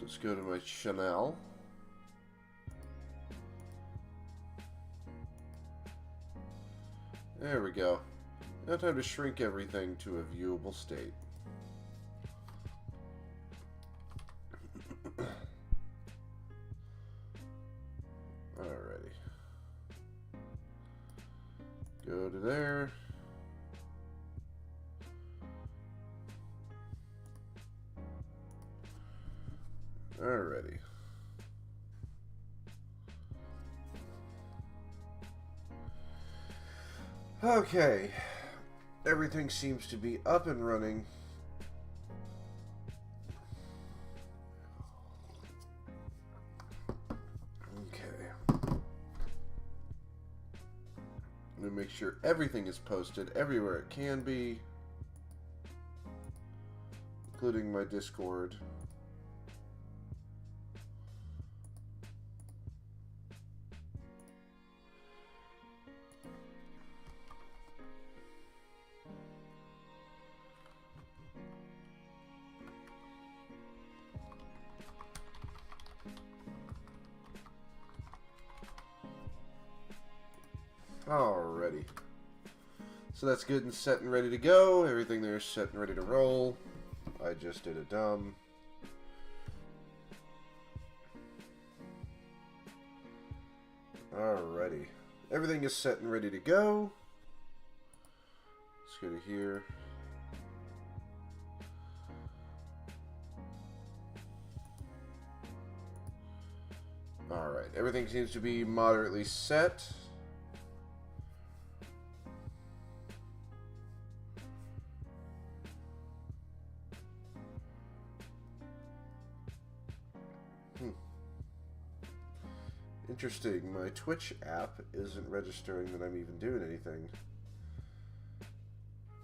Let's go to my channel. There we go. Now time to shrink everything to a viewable state. Alrighty. Go to there. Alrighty. Okay. Everything seems to be up and running. Okay. I'm going to make sure everything is posted everywhere it can be, including my Discord. Alrighty. So that's good and set and ready to go. Everything there is set and ready to roll. I just did a dumb. Alrighty. Everything is set and ready to go. Let's go to here. Alright. Everything seems to be moderately set. Interesting, my Twitch app isn't registering that I'm even doing anything.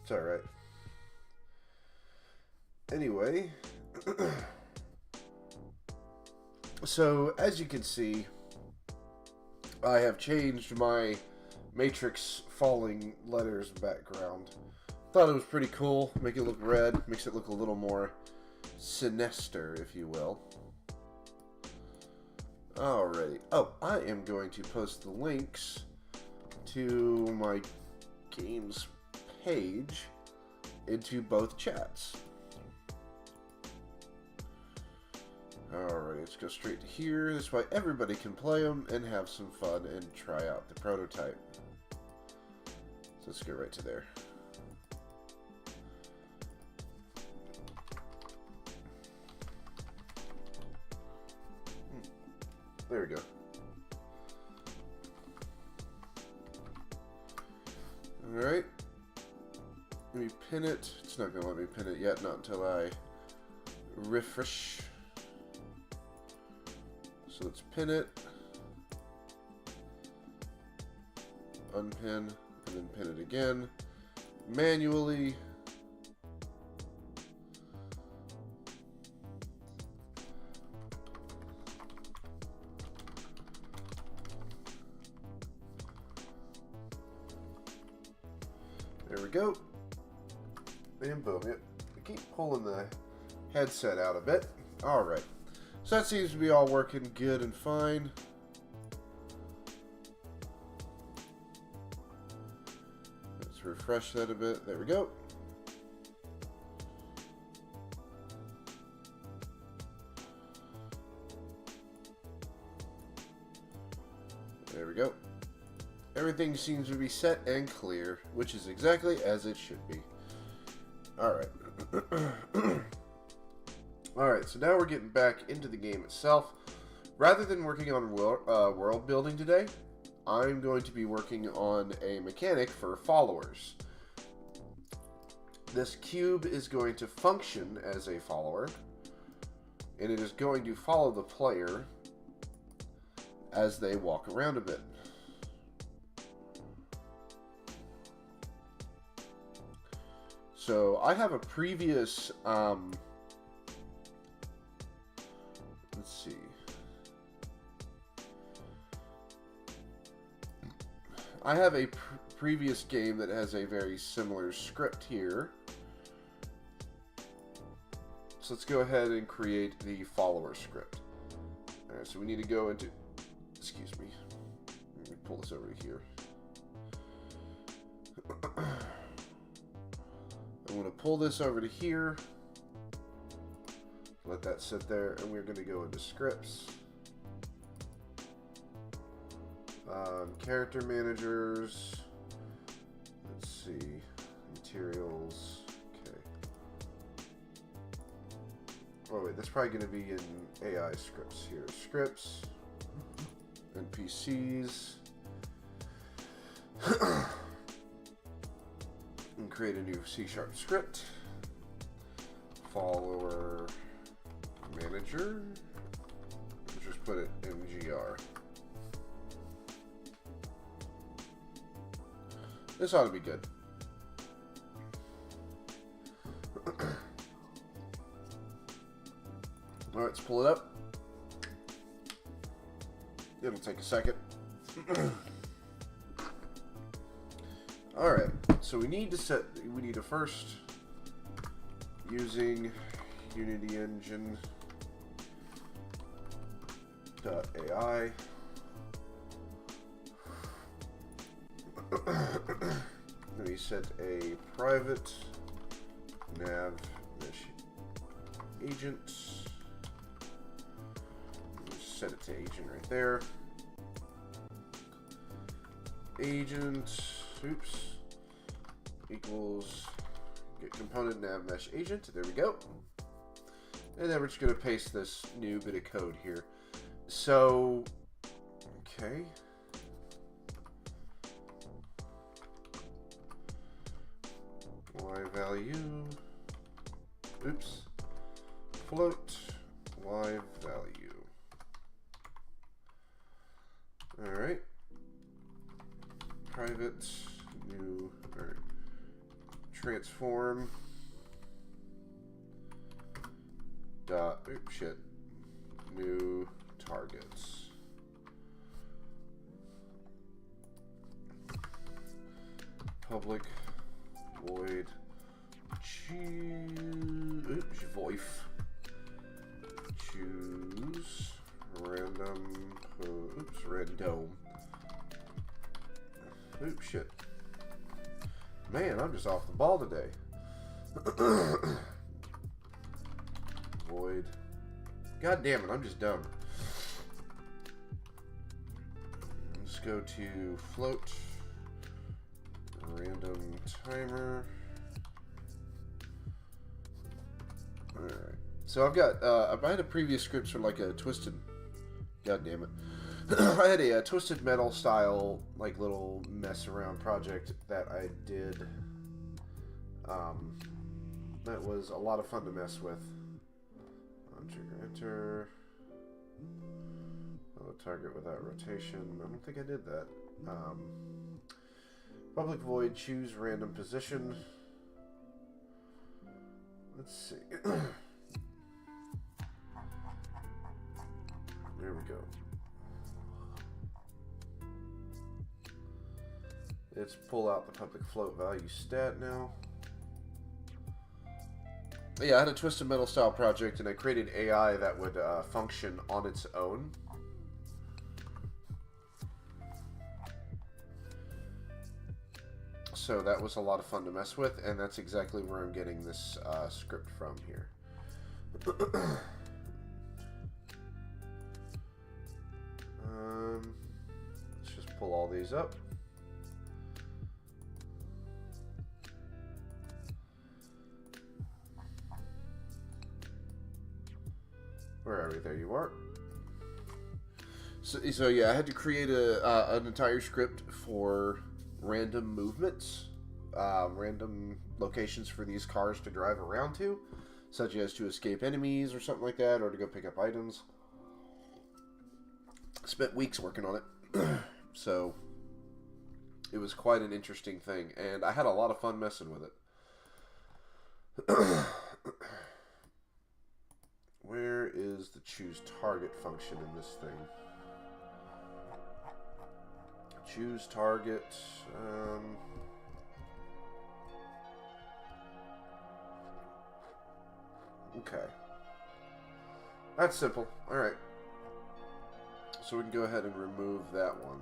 It's alright. Anyway, so as you can see, I have changed my matrix falling letters background. Thought it was pretty cool. Make it look red, makes it look a little more sinister, if you will. Alrighty. Oh, I am going to post the links to my games page into both chats. Alright, let's go straight to here. This way everybody can play them and have some fun and try out the prototype. So let's go right to there. There we go. Alright. Let me pin it. It's not going to let me pin it yet, not until I refresh. So let's pin it. Unpin, and then pin it again. Manually. There we go. And boom. Yep. I keep pulling the headset out a bit. Alright. So that seems to be all working good and fine. Let's refresh that a bit. There we go. There we go. Everything seems to be set and clear, which is exactly as it should be. Alright. Alright, so now we're getting back into the game itself. Rather than working on world building today, I'm going to be working on a mechanic for followers. This cube is going to function as a follower, and it is going to follow the player as they walk around a bit. So I have a previous, let's see. I have a previous game that has a very similar script here. So let's go ahead and create the follower script. Alright, so we need to go into, excuse me, let me pull this over to here. I'm going to pull this over to here, let that sit there, and we're going to go into scripts, character managers, let's see, materials, okay. Oh wait, that's probably going to be in AI scripts here. Scripts, NPCs, and create a new C# script. Follower manager. Just put it in GR. This ought to be good. Alright, let's pull it up. It'll take a second. Alright, so we need to first, using Unity Engine .ai. We set a private nav mesh agent. Set it to agent right there. Agent, oops, equals get component nav mesh agent. There we go. And then we're just going to paste this new bit of code here. So, okay. Y value, oops, float, Y value. Alright. Private, new, alright. Transform. Dot, oops, shit. New targets. Public void choose random random. Oops, shit. Man, I'm just off the ball today. Void. God damn it, I'm just dumb. Let's go to float random timer. Alright. So I've got I had a previous script for like a twisted, god damn it. I had a twisted metal style like little mess around project that I did that was a lot of fun to mess with. Enter target without rotation. I don't think I did that. Public void choose random position. Let's see. There we go. Let's pull out the public float value stat now. Yeah, I had a twisted metal style project and I created AI that would function on its own. So that was a lot of fun to mess with, and that's exactly where I'm getting this script from here. Let's just pull all these up. Where are we? There you are. So yeah, I had to create an entire script for random movements, random locations for these cars to drive around to, such as to escape enemies or something like that, or to go pick up items. Spent weeks working on it. So it was quite an interesting thing, and I had a lot of fun messing with it. Where is the choose target function in this thing? Choose target. Okay. That's simple. Alright. So we can go ahead and remove that one.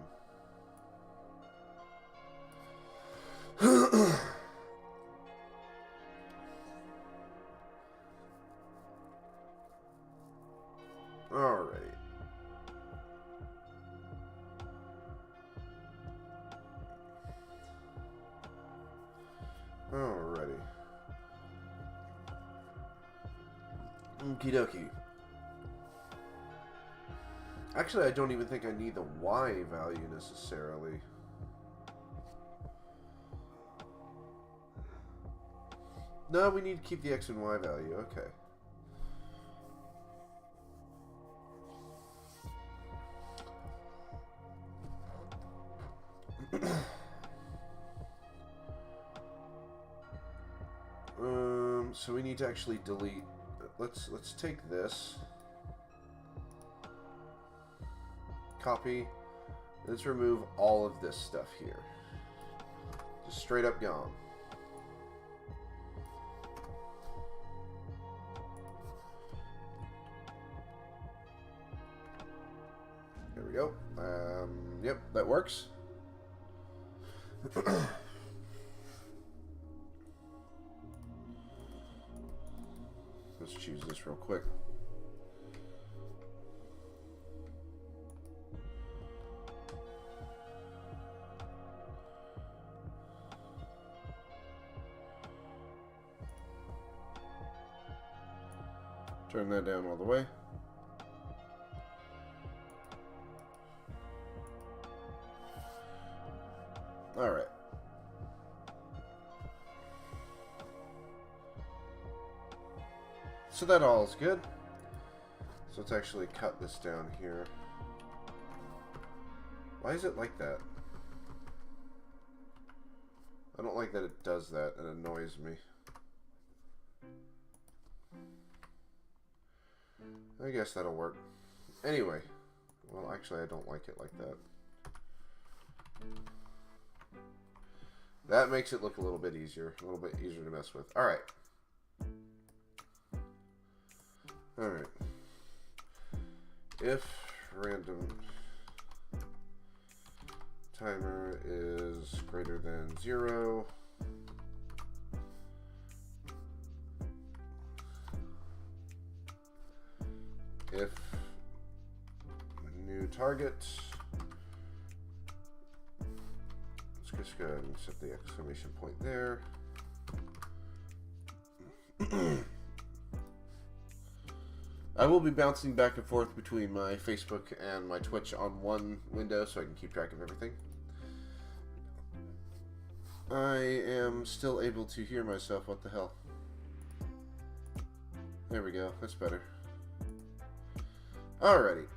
Alright. Alrighty. Okie dokie. Actually, I don't even think I need the Y value necessarily. No, we need to keep the X and Y value. Okay. So we need to actually delete. Let's take this. Copy. Let's remove all of this stuff here. Just straight up gone. There we go. Yep, that works. Let's choose this real quick. Turn that down all the way. All right. So that all is good. So let's actually cut this down here. Why is it like that? I don't like that it does that. It annoys me. I guess that'll work. Anyway. Well, actually, I don't like it like that. That makes it look a little bit easier. A little bit easier to mess with. Alright. Alright. If random timer is greater than 0, if new target, let's just go ahead and set the exclamation point there. I will be bouncing back and forth between my Facebook and my Twitch on one window so I can keep track of everything. I am still able to hear myself. What the hell? There we go. That's better. Alrighty.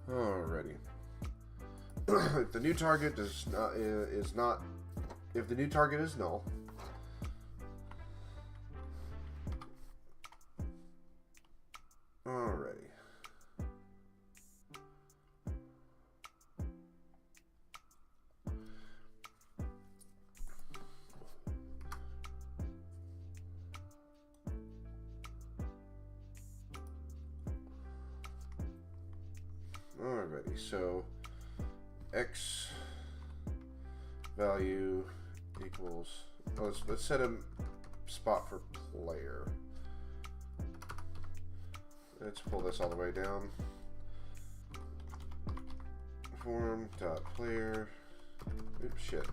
Alrighty. If the new target is not if the new target is null, alrighty. Alrighty, so X value equals, let's set a spot for player. Let's pull this all the way down. Form dot player, oops, shit,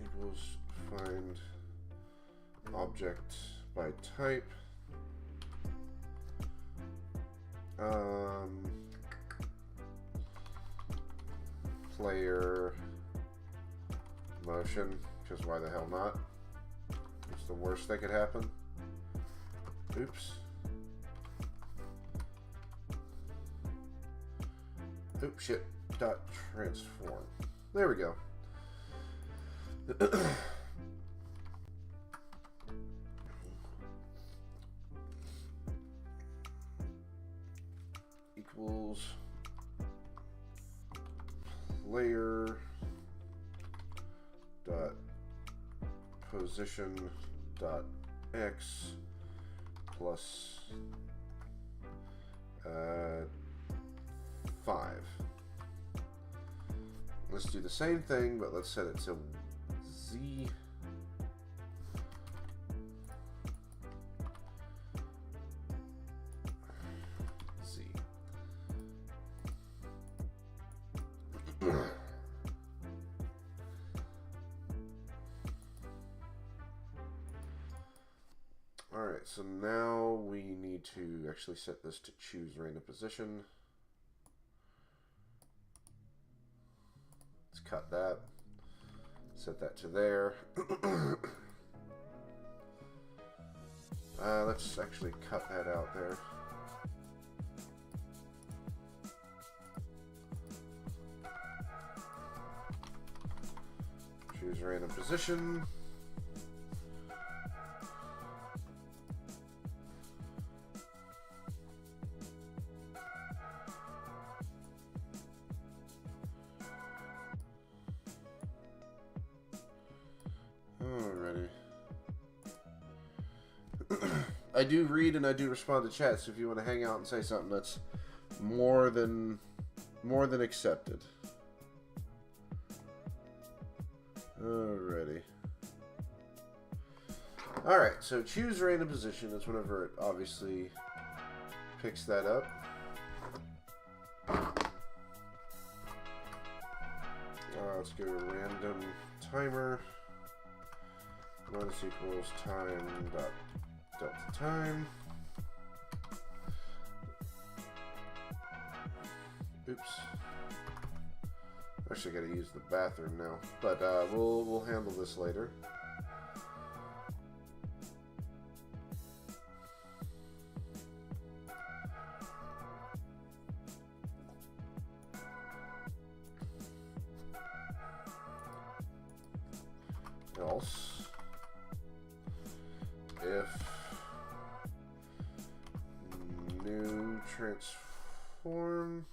equals find object by type. Player motion, because why the hell not? It's the worst that could happen. Oops. Oops, shit. Dot transform. There we go. Equals layer dot position dot x plus 5. Let's do the same thing, but let's set it to z. Alright, so now we need to actually set this to choose random position. Let's cut that. Set that to there. Let's actually cut that out there. Choose random position. Alrighty. I do read and I do respond to chat, so if you want to hang out and say something, that's more than accepted. Alrighty. Alright, so choose random position. That's whenever it obviously picks that up. Let's go random timer minus equals time dot delta time. Oops. Actually, got to use the bathroom now, but we'll handle this later. Else, if new transform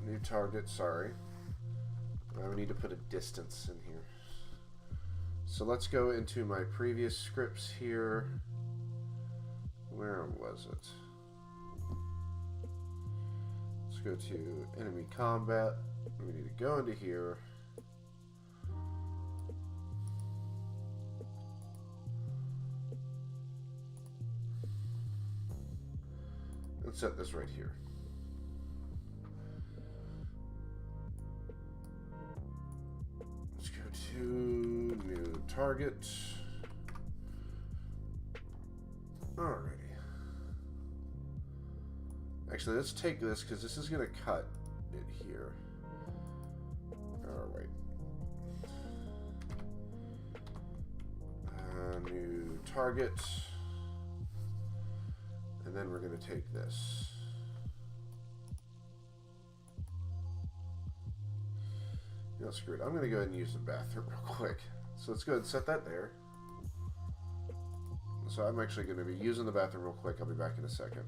new target, sorry, I need to put a distance in here. So let's go into my previous scripts here. Where was it? Let's go to enemy combat. We need to go into here. Let's set this right here. Let's go to new target. Alrighty. Actually, let's take this because this is going to cut it here. Alright. New target. And then we're going to take this. You know, screw it. I'm going to go ahead and use the bathroom real quick. So let's go ahead and set that there. So I'm actually going to be using the bathroom real quick. I'll be back in a second.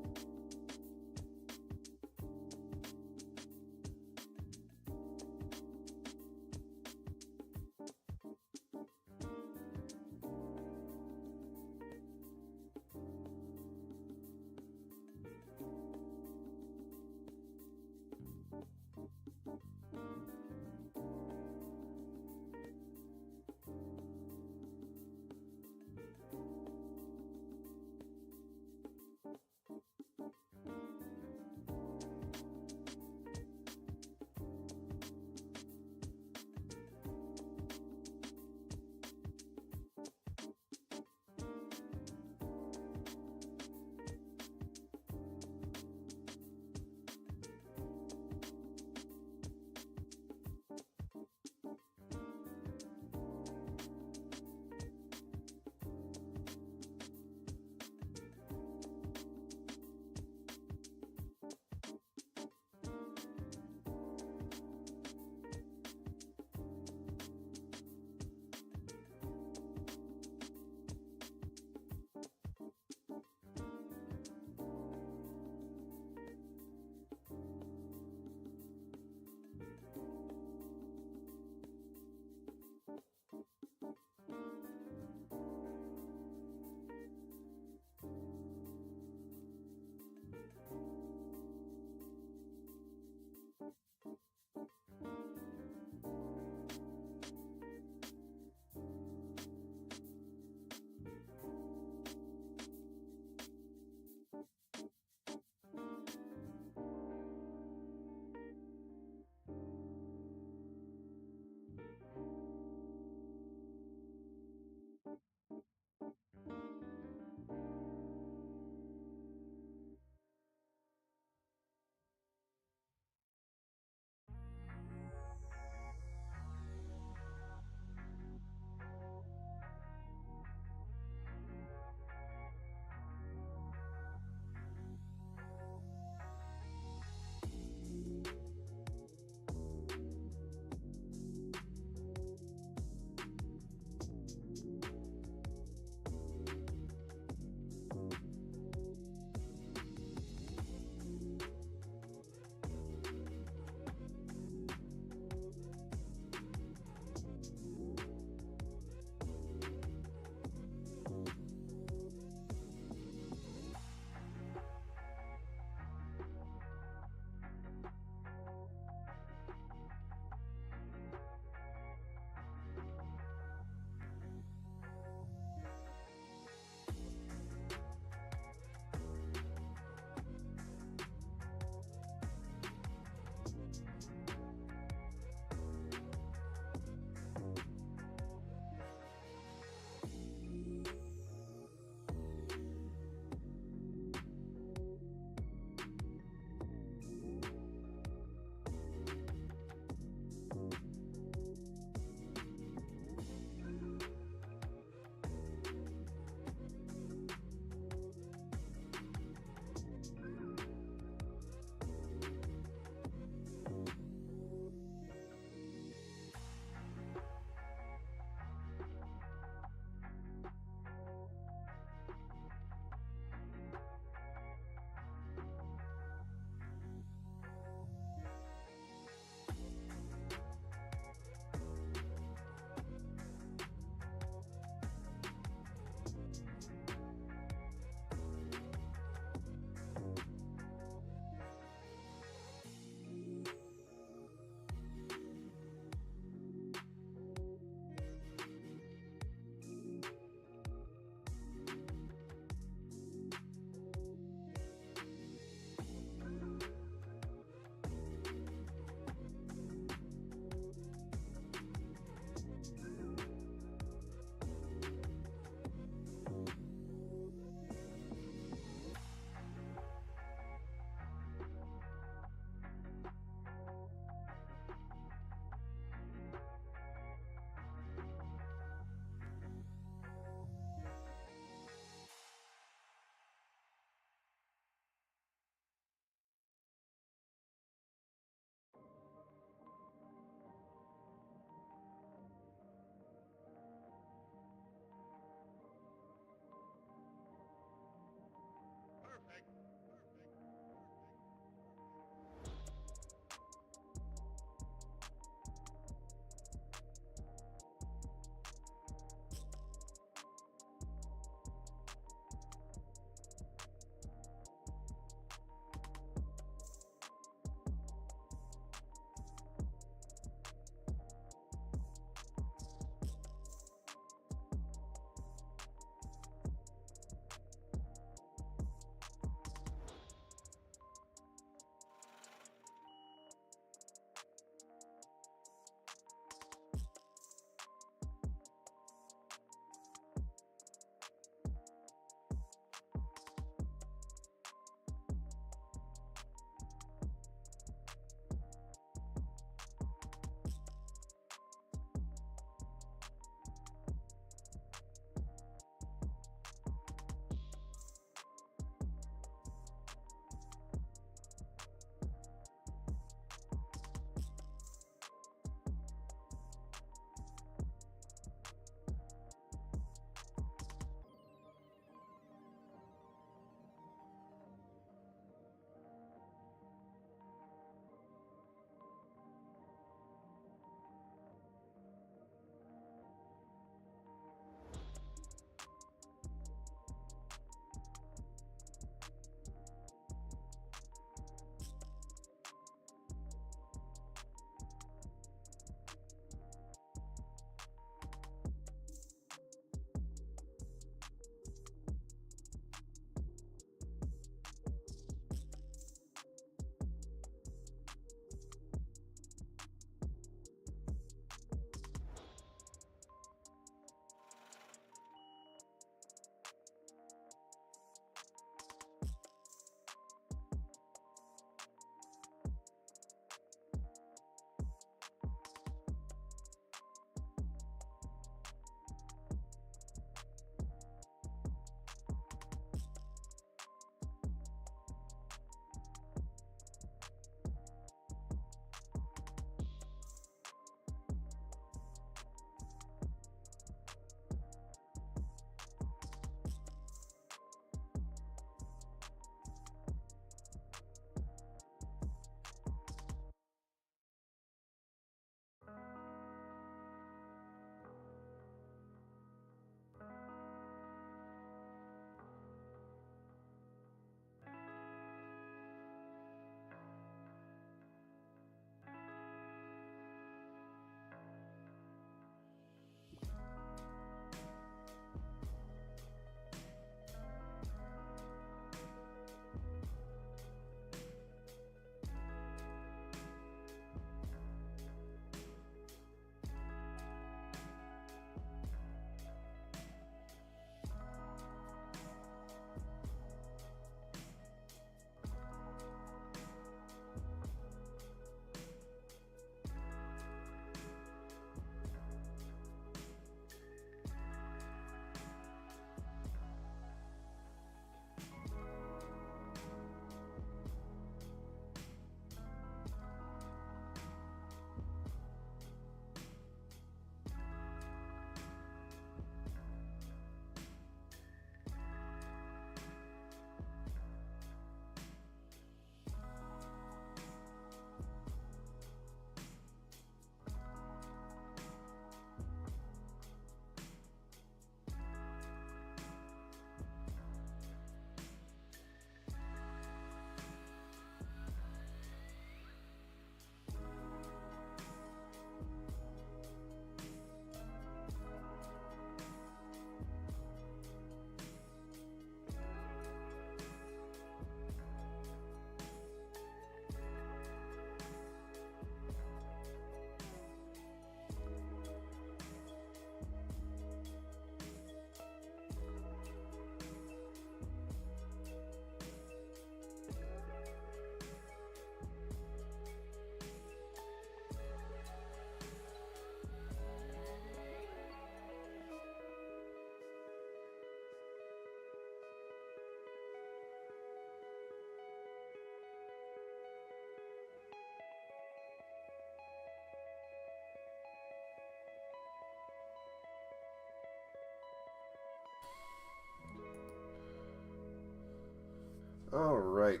Alright.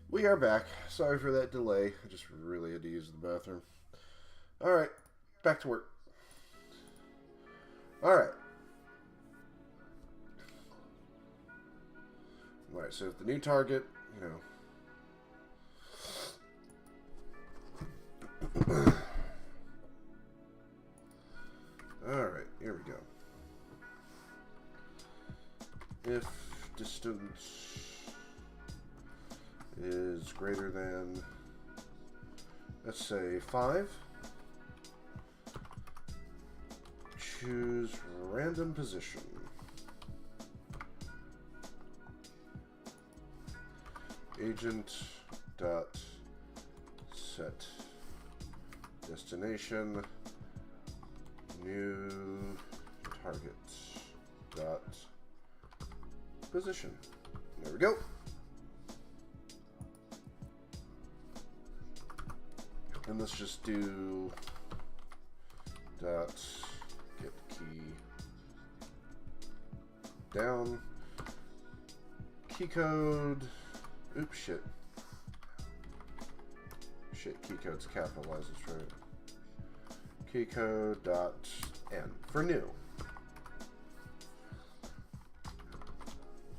We are back. Sorry for that delay. I just really had to use the bathroom. Alright. Back to work. Alright. Alright, so if the new target, you know. Alright, here we go. If distance is greater than, let's say, 5, choose random position. Agent dot set destination new target dot position. There we go. And let's just do dot get key down key code. Oops, shit. Shit, key code's capitalized, that's right. Key code dot n for new.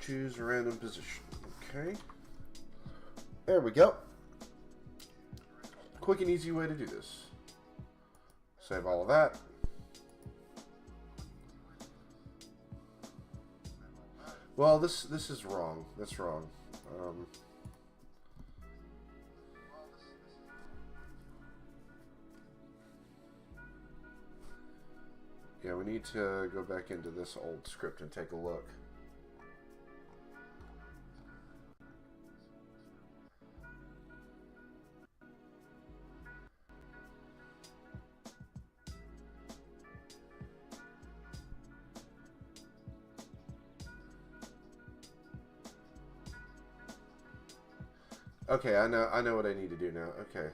Choose a random position. Okay. There we go. Quick and easy way to do this. Save all of that. Well, this is wrong. That's wrong. Yeah, we need to go back into this old script and take a look. Okay, I know what I need to do now. Okay.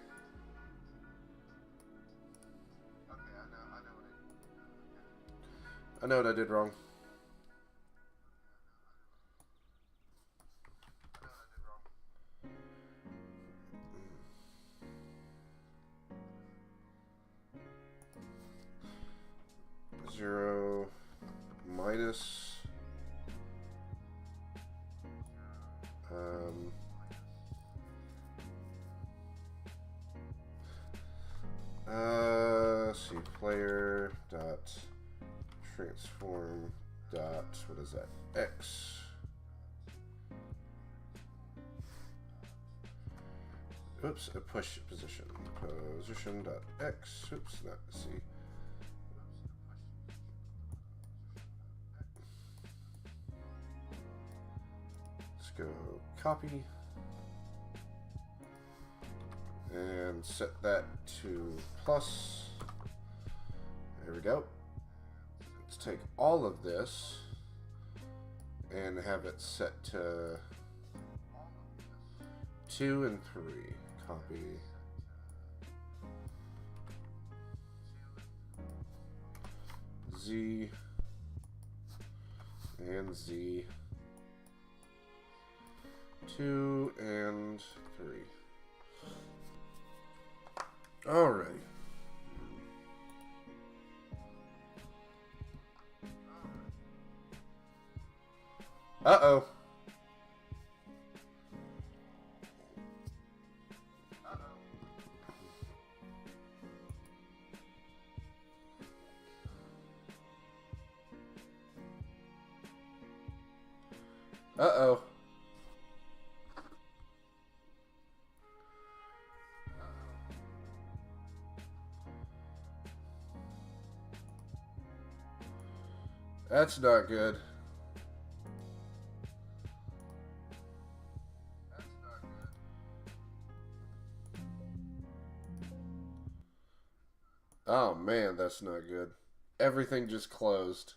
I know what I did wrong. Zero minus let's see, player dot transform dot, what is that, x oops, a push position dot x, oops, not C. Let's go copy and set that to plus. There we go. Let's take all of this and have it set to 2 and 3. Copy. Z and Z. 2 and 3. Alrighty. Uh-oh. Uh-oh. That's not good. Oh man, that's not good. Everything just closed.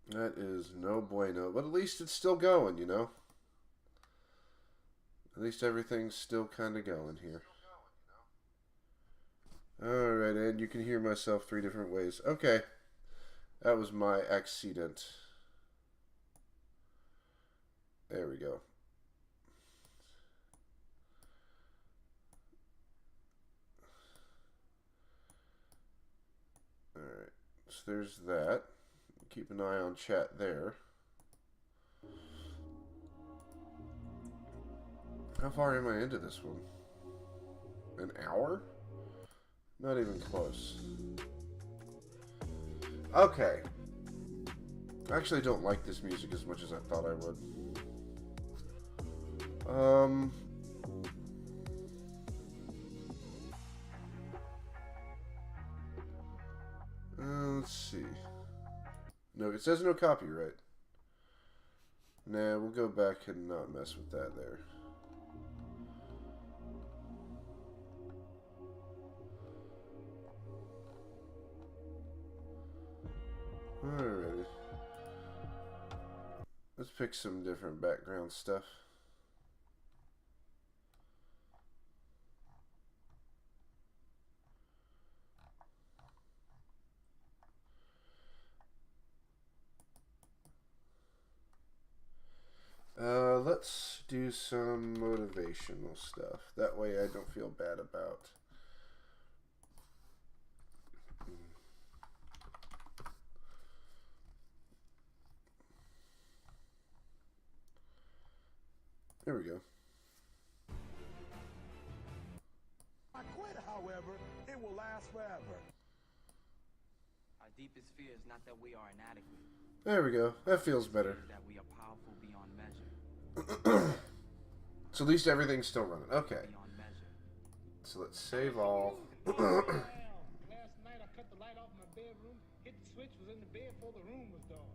That is no bueno. But at least it's still going, you know? At least everything's still kind of going here. Alright, and you can hear myself 3 different ways. Okay. That was my accident. There we go. Alright, so there's that. Keep an eye on chat there. How far am I into this one? An hour? Not even close. Okay. I actually don't like this music as much as I thought I would. Let's see. No, it says no copyright. Nah, we'll go back and not mess with that there. Alrighty. Let's pick some different background stuff. Let's do some motivational stuff. That way I don't feel bad about. There we go. I quit, however, it will last forever. Our deepest fear is not that we are inadequate. There we go. That feels better. That we are powerful beyond measure. So at least everything's still running. Okay. Beyond measure. So let's save all. Last night I cut the light off in my bedroom, hit the switch, was in the bed before the room was dark.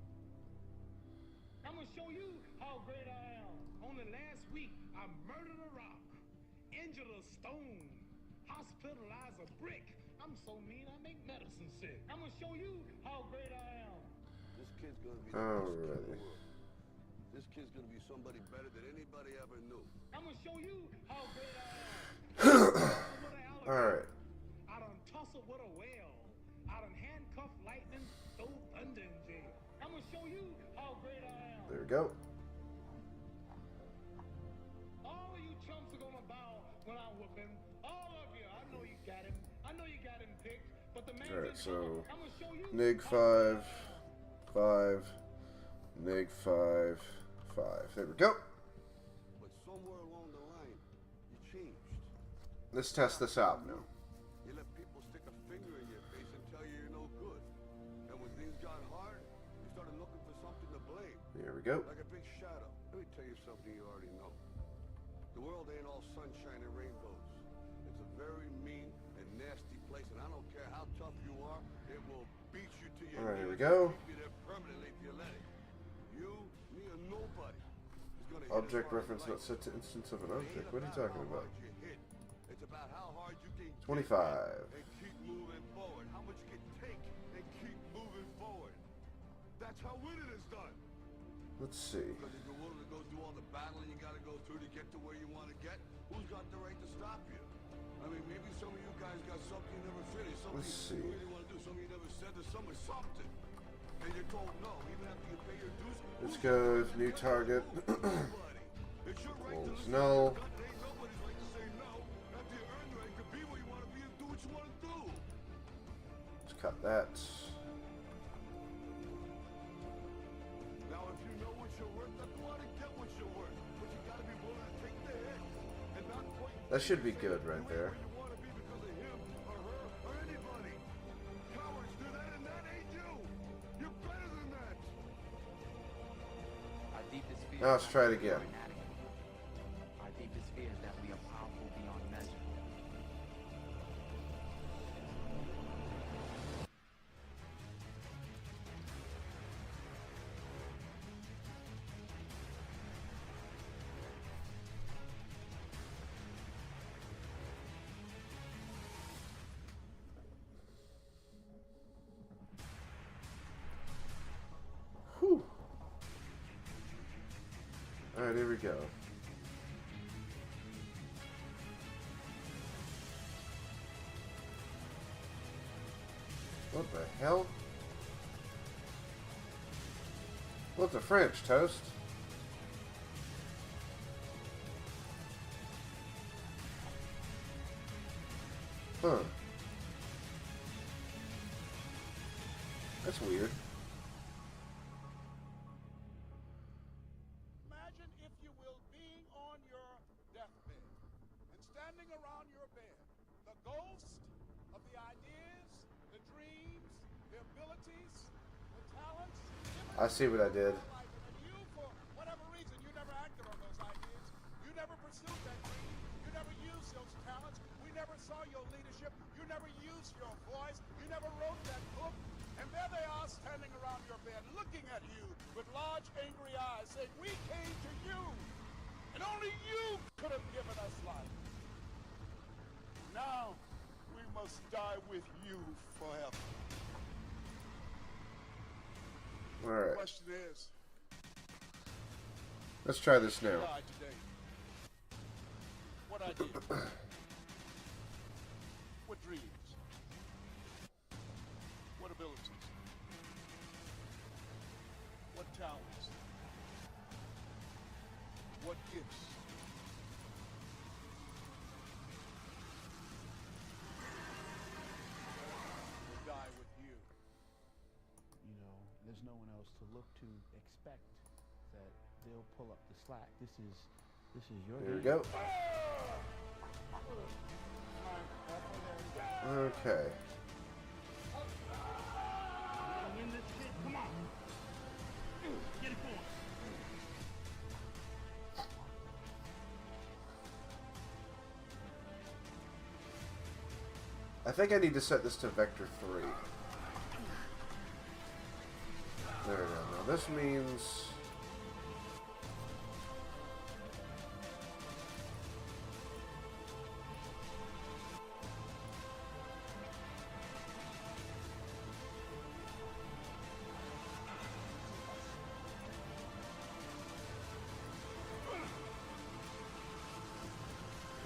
I'm gonna show you how great I am. Only last week I murdered a rock, injured a stone, hospitalized a brick. I'm so mean I make medicine sick. I'm gonna show you how great I am. This kid's gonna be the best kid in Alrighty. the world. This kid's gonna be somebody better than anybody ever knew. I'm gonna show you how great I am. Alright. I done tussled with a whale. I done handcuffed lightning, throw thunder in jail. I'm gonna show you how great I am. There we go. All of you chumps are gonna bow when I whoop him. All of you. I know you got him. I know you got him picked. But the man Alright, so I'm gonna show you. Nig 5, 5, Nig 5, 5. There we go. But somewhere along the line, you changed. Let's test this out now. You let people stick a finger in your face and tell you you're no good. And when things got hard, you started looking for something to blame. There we go. Like a big shadow. Let me tell you something you already know. The world ain't all sunshine and rainbows. It's a very mean and nasty place, and I don't care how tough you are, it will beat you to your Alright, here we knees go. and keep you there permanently if you let it. You, me, or nobody is gonna hit Object as hard reference as not life. set to instance of an It object. ain't What are you talking how about? hard you hit. It's about how hard you can 25. and keep moving forward. How much you can take and keep moving forward. That's how winning is done. Let's see. Because if you're willing to go through all the battling you gotta go through to get to where you want to get, who's got the right to stop you? I mean, maybe some of you guys got something you never finished, something Let's see. you really want to do, something you never said to someone, something. And you're told no, even after you pay your dues. Let's who's go got the with new right to target. nobody. It's your right to Close listen to null. your gut. There ain't nobody's right to say no. After you earn the right to be where you want to be and do what you want to do. Let's cut that. Now, if you know what you're worth, then go out and get what you're worth. But you gotta be willing to take the hit and not point. That should be good right there. Where you want to be because of him or her or anybody. Cowards do that, and that ain't you. You're better than that. Our deepest fear Now let's is try not it that we are again. inadequate. Our deepest fear is that we are powerful beyond measure. Whew. Alright, here we go. What the hell? What's a French toast? Huh. That's weird. Imagine, if you will, being on your deathbed and standing around your bed. The ghost of the ideas, the dreams, the abilities, the talents. I see what I did. And you, for whatever reason, you never acted on those ideas. You never pursued that dream. You never used those talents. We never saw your leadership. You never used your voice. You never wrote that book. And there they are standing around your bed looking at you with large angry eyes saying, we came to you and only you could have given us life. Now we must die with you forever. All right. The question is, Let's try this now. die today. What idea? What dreams? What abilities? What talents? What gifts? Will die with you. You know, there's no one else to look to expect that they'll pull up the slack. This is your There we game. go. Okay. Win this shit. Come on. Get it going. I think I need to set this to vector 3. There we go. Now this means...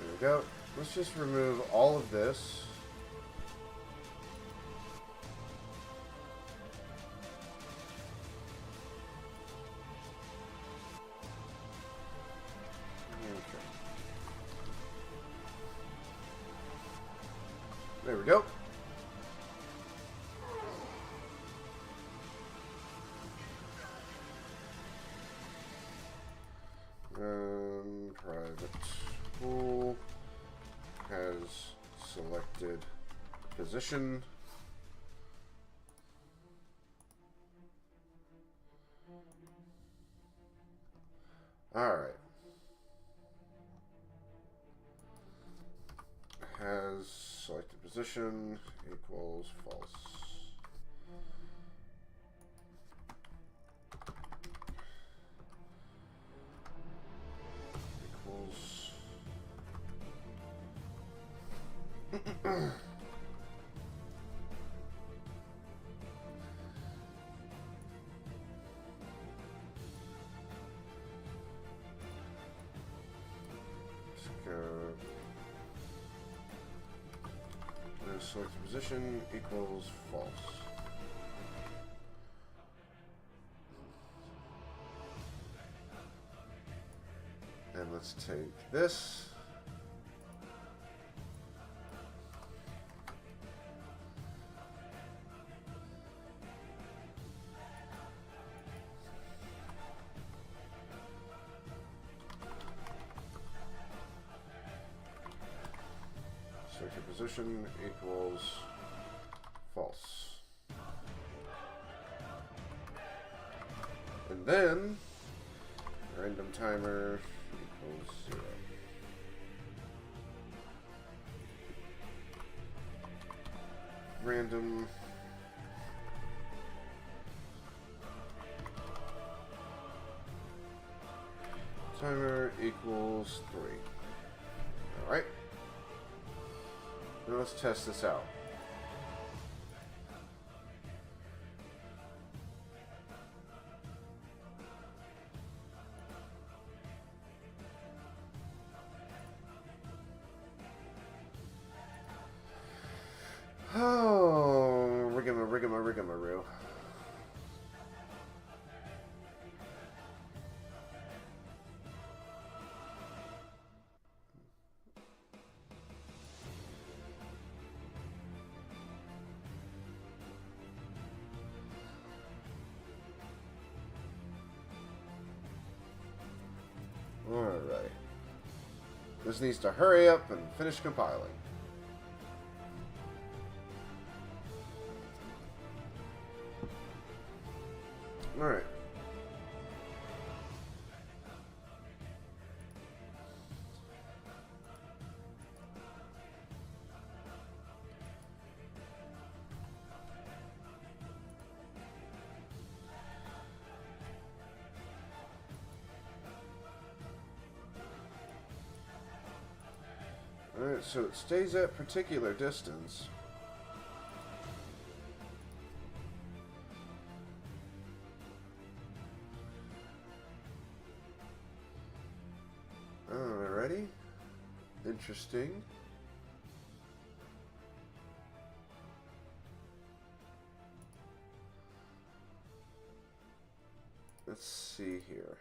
There we go. Let's just remove all of this. Okay. There we go. Private pool has selected position. All right. Has selected position equals false. Equals let's go. Select position equals false. And let's take this. Select position equals false. And then random timer equals 0. Random timer equals 3. Alright. Now let's test this out. Oh, rigamaroo. Alright. This needs to hurry up and finish compiling. Alright. Alright, so it stays at particular distance. Alrighty. Interesting. Let's see here.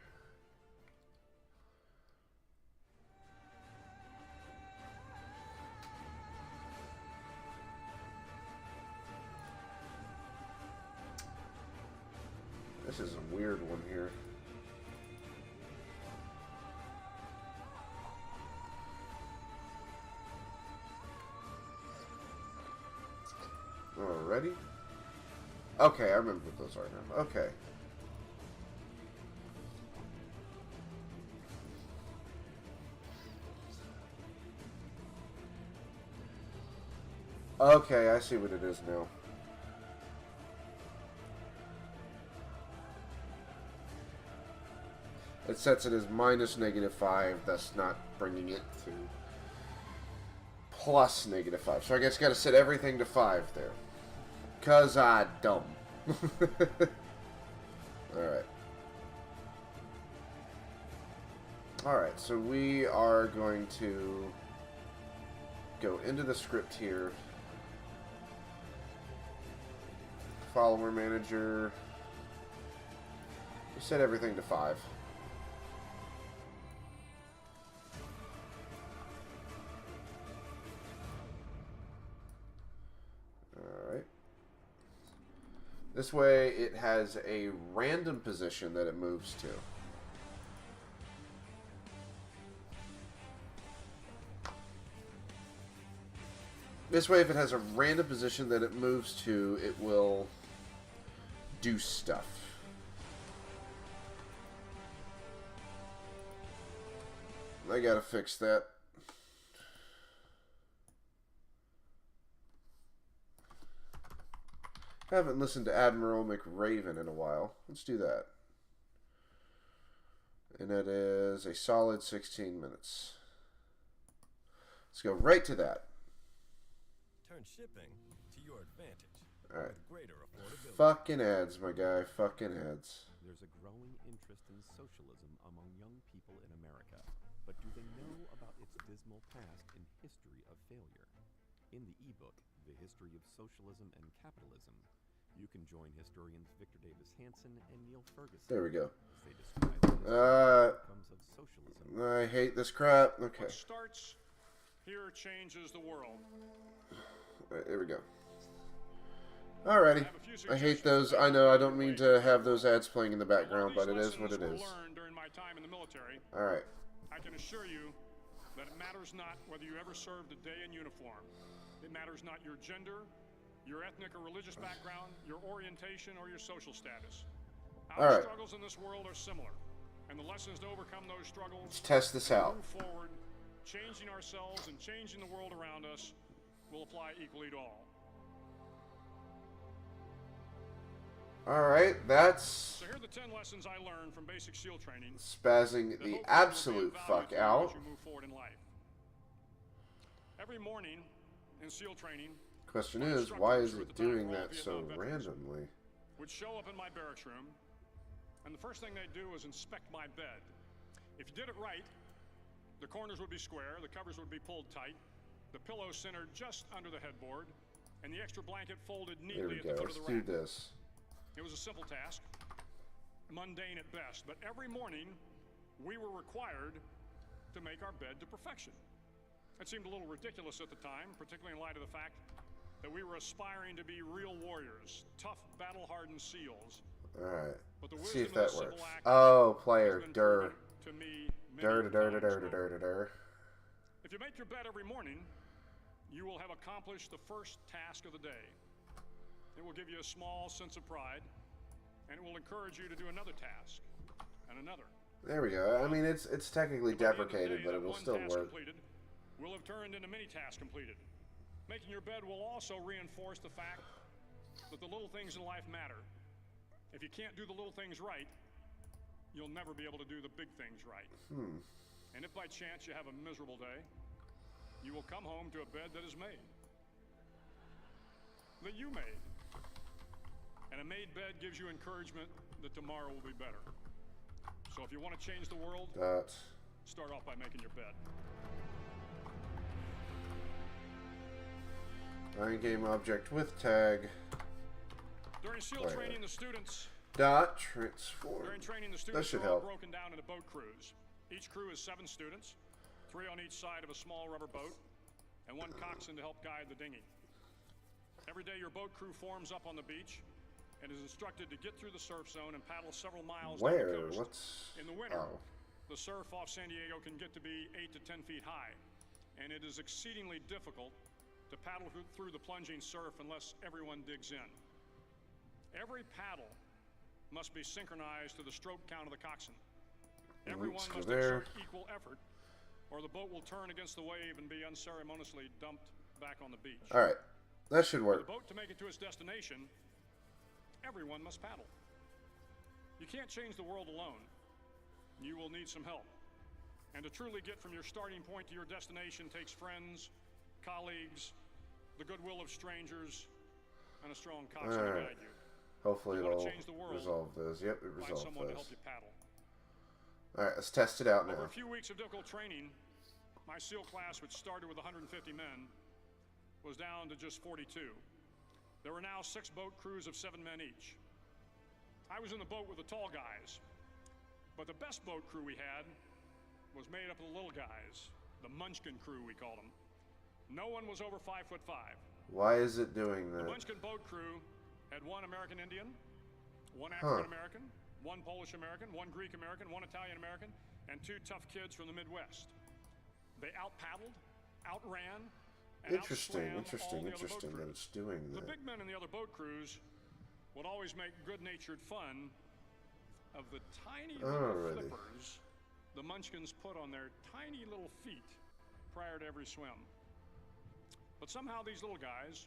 This is a weird one here. Alrighty. Okay, I remember what those are now. Okay. Okay, I see what it is now. It sets it as -5, thus not bringing it to plus -5. So I guess got to set everything to 5 there. 'Cause I dumb. Alright. Alright, so we are going to go into the script here. Follower manager. We set everything to 5. This way, it has a random position that it moves to. This way, if it has a random position that it moves to, it will do stuff. I gotta fix that. Haven't listened to Admiral McRaven in a while. Let's do that. And that is a solid 16 minutes. Let's go right to that. Turn shipping to your advantage. Alright. With greater affordability. Fucking ads, my guy. Fucking ads. There's a growing interest in socialism among young people in America. But do they know about its dismal past and history of failure? In the ebook, The History of Socialism and Capitalism, you can join historians Victor Davis Hanson and Neil Ferguson. There we go. As they describe the outcomes of socialism. I hate this crap. Okay. What starts here changes the world. Alright, there we go. Alrighty. I hate those. I know I don't mean to have those ads playing in the background, but it is what it is. Alright. I can assure you that it matters not whether you ever served a day in uniform. It matters not your gender, your ethnic or religious background, your orientation, or your social status. Our struggles in this world are similar, and the lessons to overcome those struggles. Let's test this out. Move forward, changing ourselves and changing the world around us will apply equally to all. Alright, that's So here are the 10 lessons I learned from basic SEAL training. spazzing the absolute fuck out. As you move forward in life. Every morning in SEAL training, Question is, why is it doing that so randomly? Would show up in my barracks room, and the first thing they'd do is inspect my bed. If you did it right, the corners would be square, the covers would be pulled tight, the pillow centered just under the headboard, and the extra blanket folded There we neatly at the go. foot of Let's the do rack. this. It was a simple task, mundane at best, but every morning we were required to make our bed to perfection. It seemed a little ridiculous at the time, particularly in light of the fact that we were aspiring to be real warriors, tough, battle-hardened SEALs. Alright. But the See if wisdom of that the works. simple act Oh, has player. been Durr. proven to to me many Dur dur dur times dur over. dur dur dur. If you make your bed every morning, you will have accomplished the first task of the day. It will give you a small sense of pride, and it will encourage you to do another task and another. There we go. I mean, it's technically By the end of the deprecated, day, but that it will one still task work. completed will have turned into many tasks completed. Making your bed will also reinforce the fact that the little things in life matter. If you can't do the little things right, you'll never be able to do the big things right. And if by chance you have a miserable day, you will come home to a bed that is made. That you made. And a made bed gives you encouragement that tomorrow will be better. So if you want to change the world, start off by making your bed. Iron game object with tag. During SEAL training, the students Dot transform. That should are all help. broken down into boat crews. Each crew is 7 students, 3 on each side of a small rubber boat, and 1 coxswain to help guide the dinghy. Every day, your boat crew forms up on the beach and is instructed to get through the surf zone and paddle several miles down the Where? coast. What's... In the winter, Oh. the surf off San Diego can get to be 8 to 10 feet high, and it is exceedingly difficult to paddle through the plunging surf unless everyone digs in. Every paddle must be synchronized to the stroke count of the coxswain. Everyone Let's go must there. exert equal effort, or the boat will turn against the wave and be unceremoniously dumped back on the beach. Alright. That should For work. the boat to make it to its destination, everyone must paddle. You can't change the world alone. You will need some help. And to truly get from your starting point to your destination takes friends, colleagues, the goodwill of strangers, and a strong coxswain to guide you. Hopefully You wanna it'll change the world, resolve this. Yep, it Find resolved someone to this. help you paddle. Alright, let's test it out Over now. a few weeks of difficult training, my SEAL class, which started with 150 men, was down to just 42. There were now 6 boat crews of 7 men each. I was in the boat with the tall guys, but the best boat crew we had was made up of the little guys, the Munchkin crew, we called them. No one was over 5'5". Why is it doing The that? Munchkin boat crew had 1 American Indian, 1 African American, 1 Polish American, 1 Greek American, 1 Italian American, and 2 tough kids from the Midwest. They out-paddled, outran, and Interesting, outswam all interesting, the other boat interesting that crews. it's doing The that. big men in the other boat crews would always make good-natured fun of the tiny little Alrighty. flippers the Munchkins put on their tiny little feet prior to every swim. But somehow these little guys,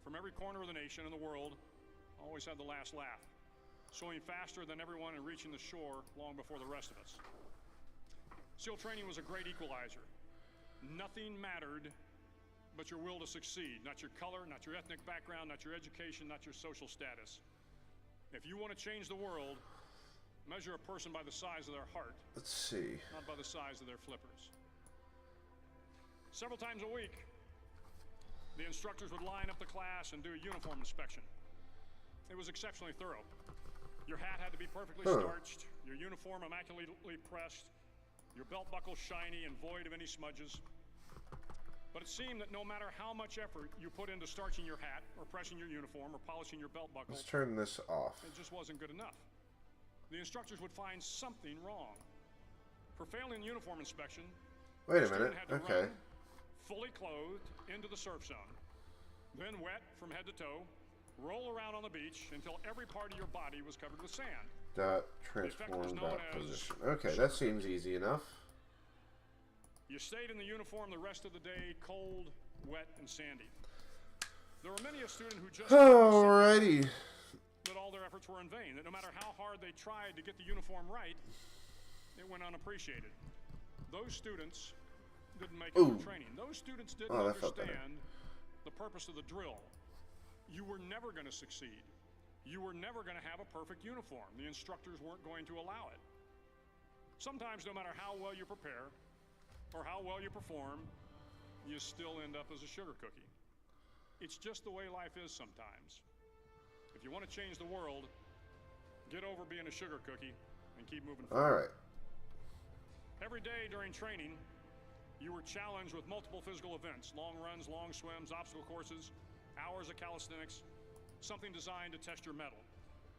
from every corner of the nation and the world, always had the last laugh, swimming faster than everyone and reaching the shore long before the rest of us. SEAL training was a great equalizer. Nothing mattered but your will to succeed, not your color, not your ethnic background, not your education, not your social status. If you want to change the world, measure a person by the size of their heart, Let's see. not by the size of their flippers. Several times a week, the instructors would line up the class and do a uniform inspection. It was exceptionally thorough. Your hat had to be perfectly starched, your uniform immaculately pressed, your belt buckle shiny and void of any smudges. But it seemed that no matter how much effort you put into starching your hat, or pressing your uniform, or polishing your belt buckle, Let's turn this off. it just wasn't good enough. The instructors would find something wrong. For failing the uniform inspection, Wait the a minute. student had to Okay. run, fully clothed, into the surf zone. Then wet from head to toe, roll around on the beach until every part of your body was covered with sand. Dot effect was transform known dot as position. Okay, that seems easy enough. You stayed in the uniform the rest of the day, cold, wet, and sandy. There were many a student who just Alrighty. that all their efforts were in vain, that no matter how hard they tried to get the uniform right, it went unappreciated. Those students didn't make it Ooh. through training. Those students didn't Oh, that felt better. understand the purpose of the drill. You were never going to succeed. You were never going to have a perfect uniform. The instructors weren't going to allow it. Sometimes, no matter how well you prepare or how well you perform, you still end up as a sugar cookie. It's just the way life is sometimes. If you want to change the world, get over being a sugar cookie and keep moving forward. Alright. Every day during training, you were challenged with multiple physical events: long runs, long swims, obstacle courses, hours of calisthenics, something designed to test your mettle.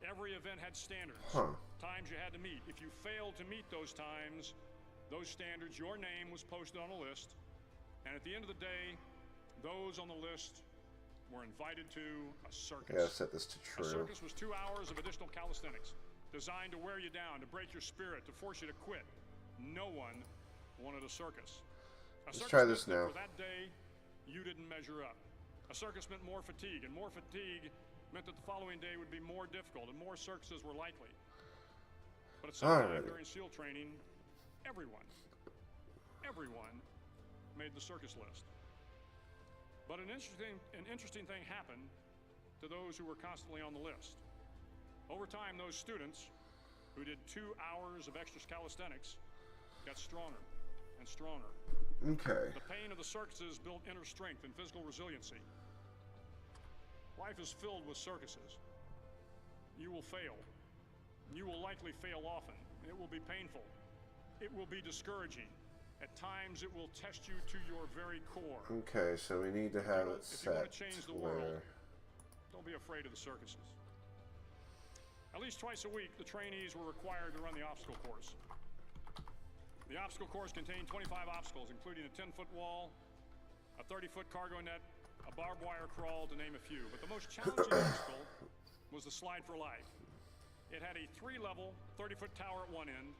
Every event had standards, times you had to meet. If you failed to meet those times, those standards, your name was posted on a list, and at the end of the day, those on the list were invited to a circus. Yeah, set this to true. A circus was 2 hours of additional calisthenics, designed to wear you down, to break your spirit, to force you to quit. No one wanted a circus. Let's try this now. For that day, you didn't measure up. A circus meant more fatigue, and more fatigue meant that the following day would be more difficult, and more circuses were likely. But at some time during SEAL training, everyone made the circus list. But an interesting thing happened to those who were constantly on the list. Over time, those students who did 2 hours of extra calisthenics got stronger and stronger. Okay. The pain of the circuses built inner strength and physical resiliency. Life is filled with circuses. You will fail. You will likely fail often. It will be painful. It will be discouraging. At times, it will test you to your very core. Okay, so we need to have it If you want set to change the where... world, don't be afraid of the circuses. At least twice a week, the trainees were required to run the obstacle course. The obstacle course contained 25 obstacles, including a 10-foot wall, a 30-foot cargo net, a barbed wire crawl, to name a few. But the most challenging obstacle was the slide for life. It had a 3-level, 30-foot tower at one end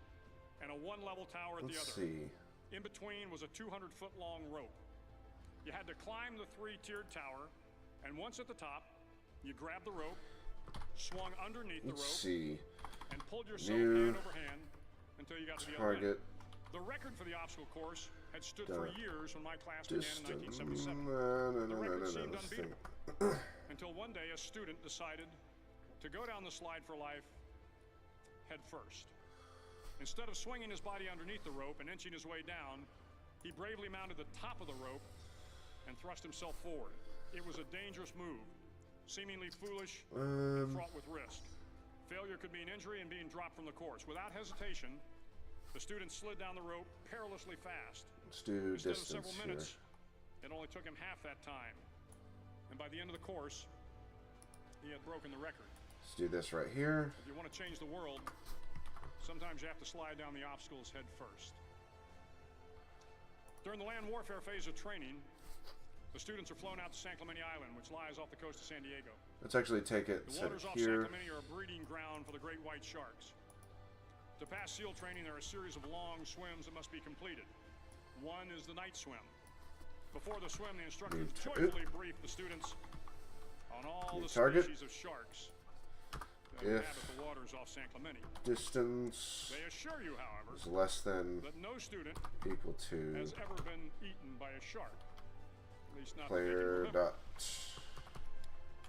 and a 1-level tower at the other. Let's see. In between was a 200-foot-long rope. You had to climb the 3-tiered tower, and once at the top, you grabbed the rope, swung underneath the rope, and pulled yourself hand over hand until you got to the other end. The record for the obstacle course had stood for years when my class began in 1977. The record seemed unbeatable until one day a student decided to go down the slide for life head first. Instead of swinging his body underneath the rope and inching his way down, he bravely mounted the top of the rope and thrust himself forward. It was a dangerous move, seemingly foolish and fraught with risk. Failure could mean injury and being dropped from the course. Without hesitation, the student slid down the rope perilously fast. Let's do Instead distance of several minutes, here. it only took him half that time. And by the end of the course, he had broken the record. Let's do this right here. If you want to change the world, sometimes you have to slide down the obstacles head first. During the land warfare phase of training, the students are flown out to San Clemente Island, which lies off the coast of San Diego. Let's actually take it and The set waters it off San here. Clemente are a breeding ground for the great white sharks. To pass SEAL training, there are a series of long swims that must be completed. One is the night swim. Before the swim, the instructors joyfully brief the students on all the species of sharks that inhabit the waters off San Clemente. Distance They assure you, however, is less than that no student equal to has ever been eaten by a shark. At least not player that they can remember. dot.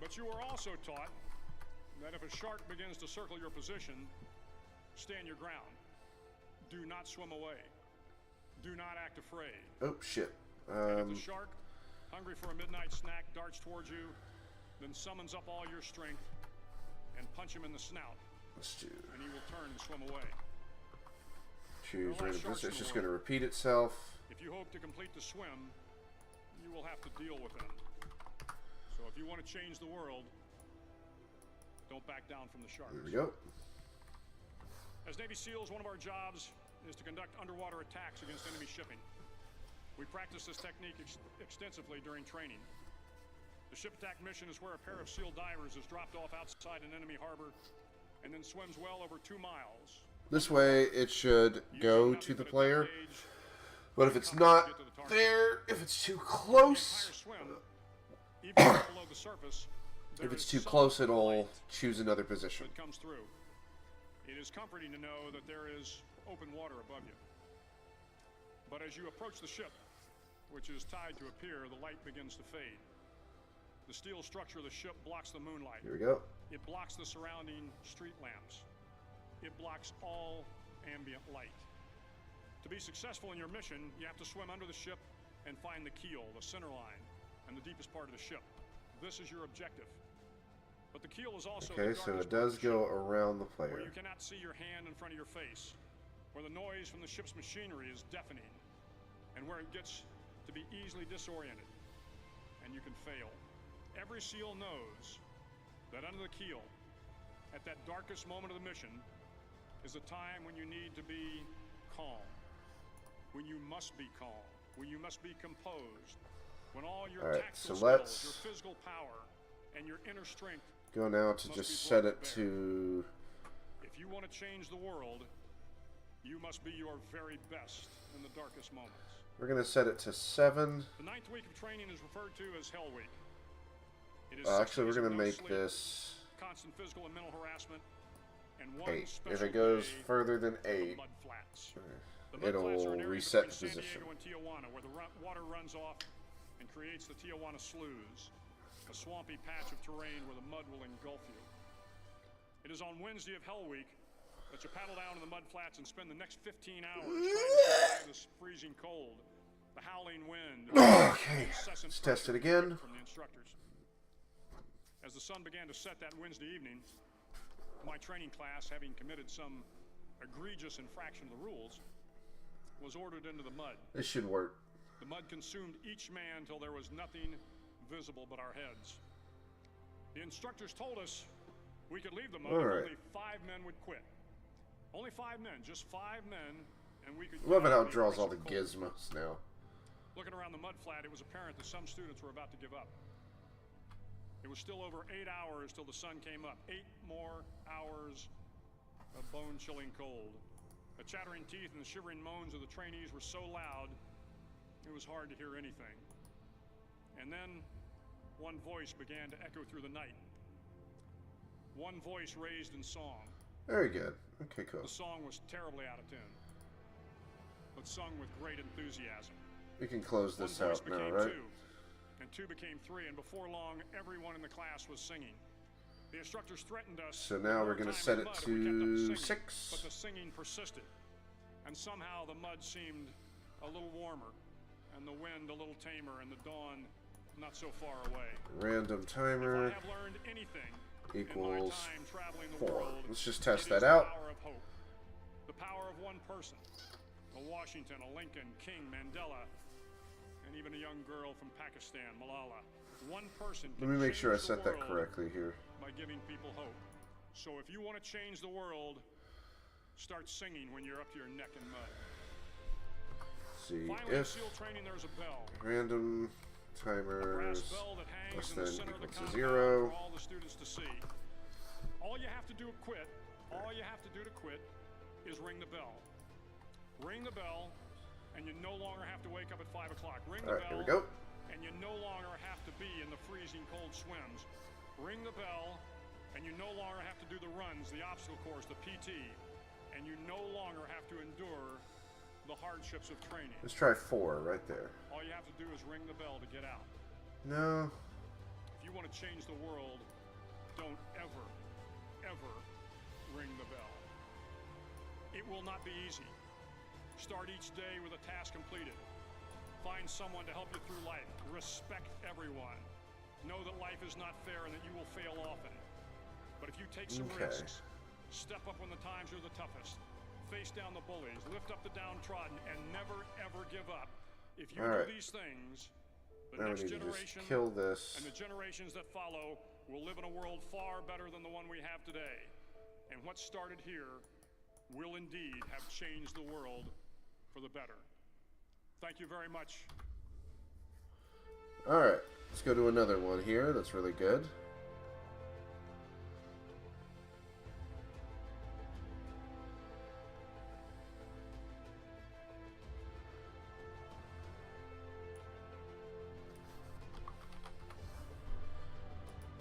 But you are also taught that if a shark begins to circle your position, stand your ground. Do not swim away. Do not act afraid. Oh shit. And if the shark, hungry for a midnight snack, darts towards you, then summons up all your strength and punch him in the snout. Let's do. And he will turn and swim away. Choose random position. It's just going to repeat itself. If you hope to complete the swim, you will have to deal with them. So if you want to change the world, don't back down from the sharks. Here we go. As Navy SEALs, one of our jobs is to conduct underwater attacks against enemy shipping. We practice this technique extensively during training. The ship attack mission is where a pair of SEAL divers is dropped off outside an enemy harbor and then swims well over 2 miles. This way it should go to the player, but if it's not there, if it's too close, if it's too close, it'll choose another position. That comes through. It is comforting to know that there is open water above you. But as you approach the ship, which is tied to a pier, the light begins to fade. The steel structure of the ship blocks the moonlight. Here we go. It blocks the surrounding street lamps. It blocks all ambient light. To be successful in your mission, you have to swim under the ship and find the keel, the center line, and the deepest part of the ship. This is your objective. But the keel is also okay, so it does go around the player. Where you cannot see your hand in front of your face, where the noise from the ship's machinery is deafening, and where it gets to be easily disoriented, and you can fail. Every SEAL knows that under the keel, at that darkest moment of the mission is a time when you need to be calm, when you must be calm, when you must be composed, when all your tactical skills, your physical power, and your inner strength go now to just set it to... If you want to change the world, you must be your very best in the darkest moments. We're going to set it to 7. The 9th week of training is referred to as Hell Week. It is actually, we're going to make sleep, this constant physical and mental harassment, and 8. If it goes further than 8, mud flats. It'll reset the position. San Diego and Tijuana, where the water runs off and creates the Tijuana Sloughs, a swampy patch of terrain where the mud will engulf you. It is on Wednesday of Hell Week that you paddle down to the mud flats and spend the next 15 hours trying to survive this freezing cold, the howling wind. Okay, let's test it again. From the instructors. As the sun began to set that Wednesday evening, my training class, having committed some egregious infraction of the rules, was ordered into the mud. This should work. The mud consumed each man till there was nothing visible but our heads. The instructors told us we could leave the mud if only 5 men would quit. Only 5 men, just 5 men, and we could... Love it how it draws all the gizmos now. Looking around the mud flat, it was apparent that some students were about to give up. It was still over 8 hours till the sun came up. 8 more hours of bone-chilling cold. The chattering teeth and the shivering moans of the trainees were so loud, it was hard to hear anything. And then one voice began to echo through the night. One voice raised in song. Very good. Okay, cool. The song was terribly out of tune, but sung with great enthusiasm. We can close this out now, right? 2, and 2 became 3, and before long, everyone in the class was singing. The instructors threatened us. So now we're going to set it to 6. But the singing persisted, and somehow the mud seemed a little warmer, and the wind a little tamer, and the dawn not so far away. Random timer. If I have learned anything equals in my time traveling the 4. world, Let's just test that the out. Power of hope. The power of one person. A Washington, a Lincoln, King, Mandela, and even a young girl from Pakistan, Malala. One person can Let me make sure I change set the that world correctly here. by giving people hope. So if you want to change the world, start singing when you're up to your neck in mud. See Finally, in if SEAL training, there's a bell. random timers Bell that hangs less in the than center of the equals to compound 0. for all the students to see. All you have to do to quit, is ring the bell. Ring the bell, and you no longer have to wake up at 5 o'clock. Ring the bell, here we go. and you no longer have to be in the freezing cold swims. Ring the bell, and you no longer have to do the runs, the obstacle course, the PT, and you no longer have to endure the hardships of training. Let's try 4 right there. All you have to do is ring the bell to get out. No. If you want to change the world, don't ever ring the bell. It will not be easy. Start each day with a task completed. Find someone to help you through life. Respect everyone. Know that life is not fair and that you will fail often. But if you take some risks, step up when the times are the toughest, face down the bullies, lift up the downtrodden, and never ever give up. If you do these things, the next generation kill this. and the generations that follow will live in a world far better than the one we have today. And what started here will indeed have changed the world for the better. Thank you very much. Alright, let's go to another one here that's really good.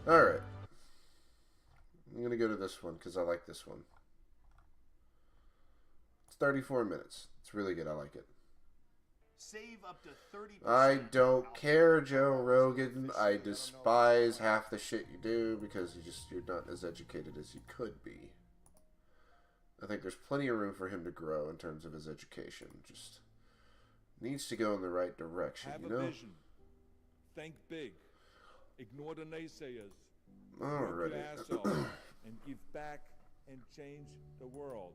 Alright. I'm going to go to this one because I like this one. It's 34 minutes. It's really good. I like it. Save up to 30%. I don't care, Joe Rogan. I despise half the shit you do because you're not as educated as you could be. I think there's plenty of room for him to grow in terms of his education. Just needs to go in the right direction, Have you know? a vision. Think big. Ignore the naysayers. Alrighty. Work your ass off and give back and change the world.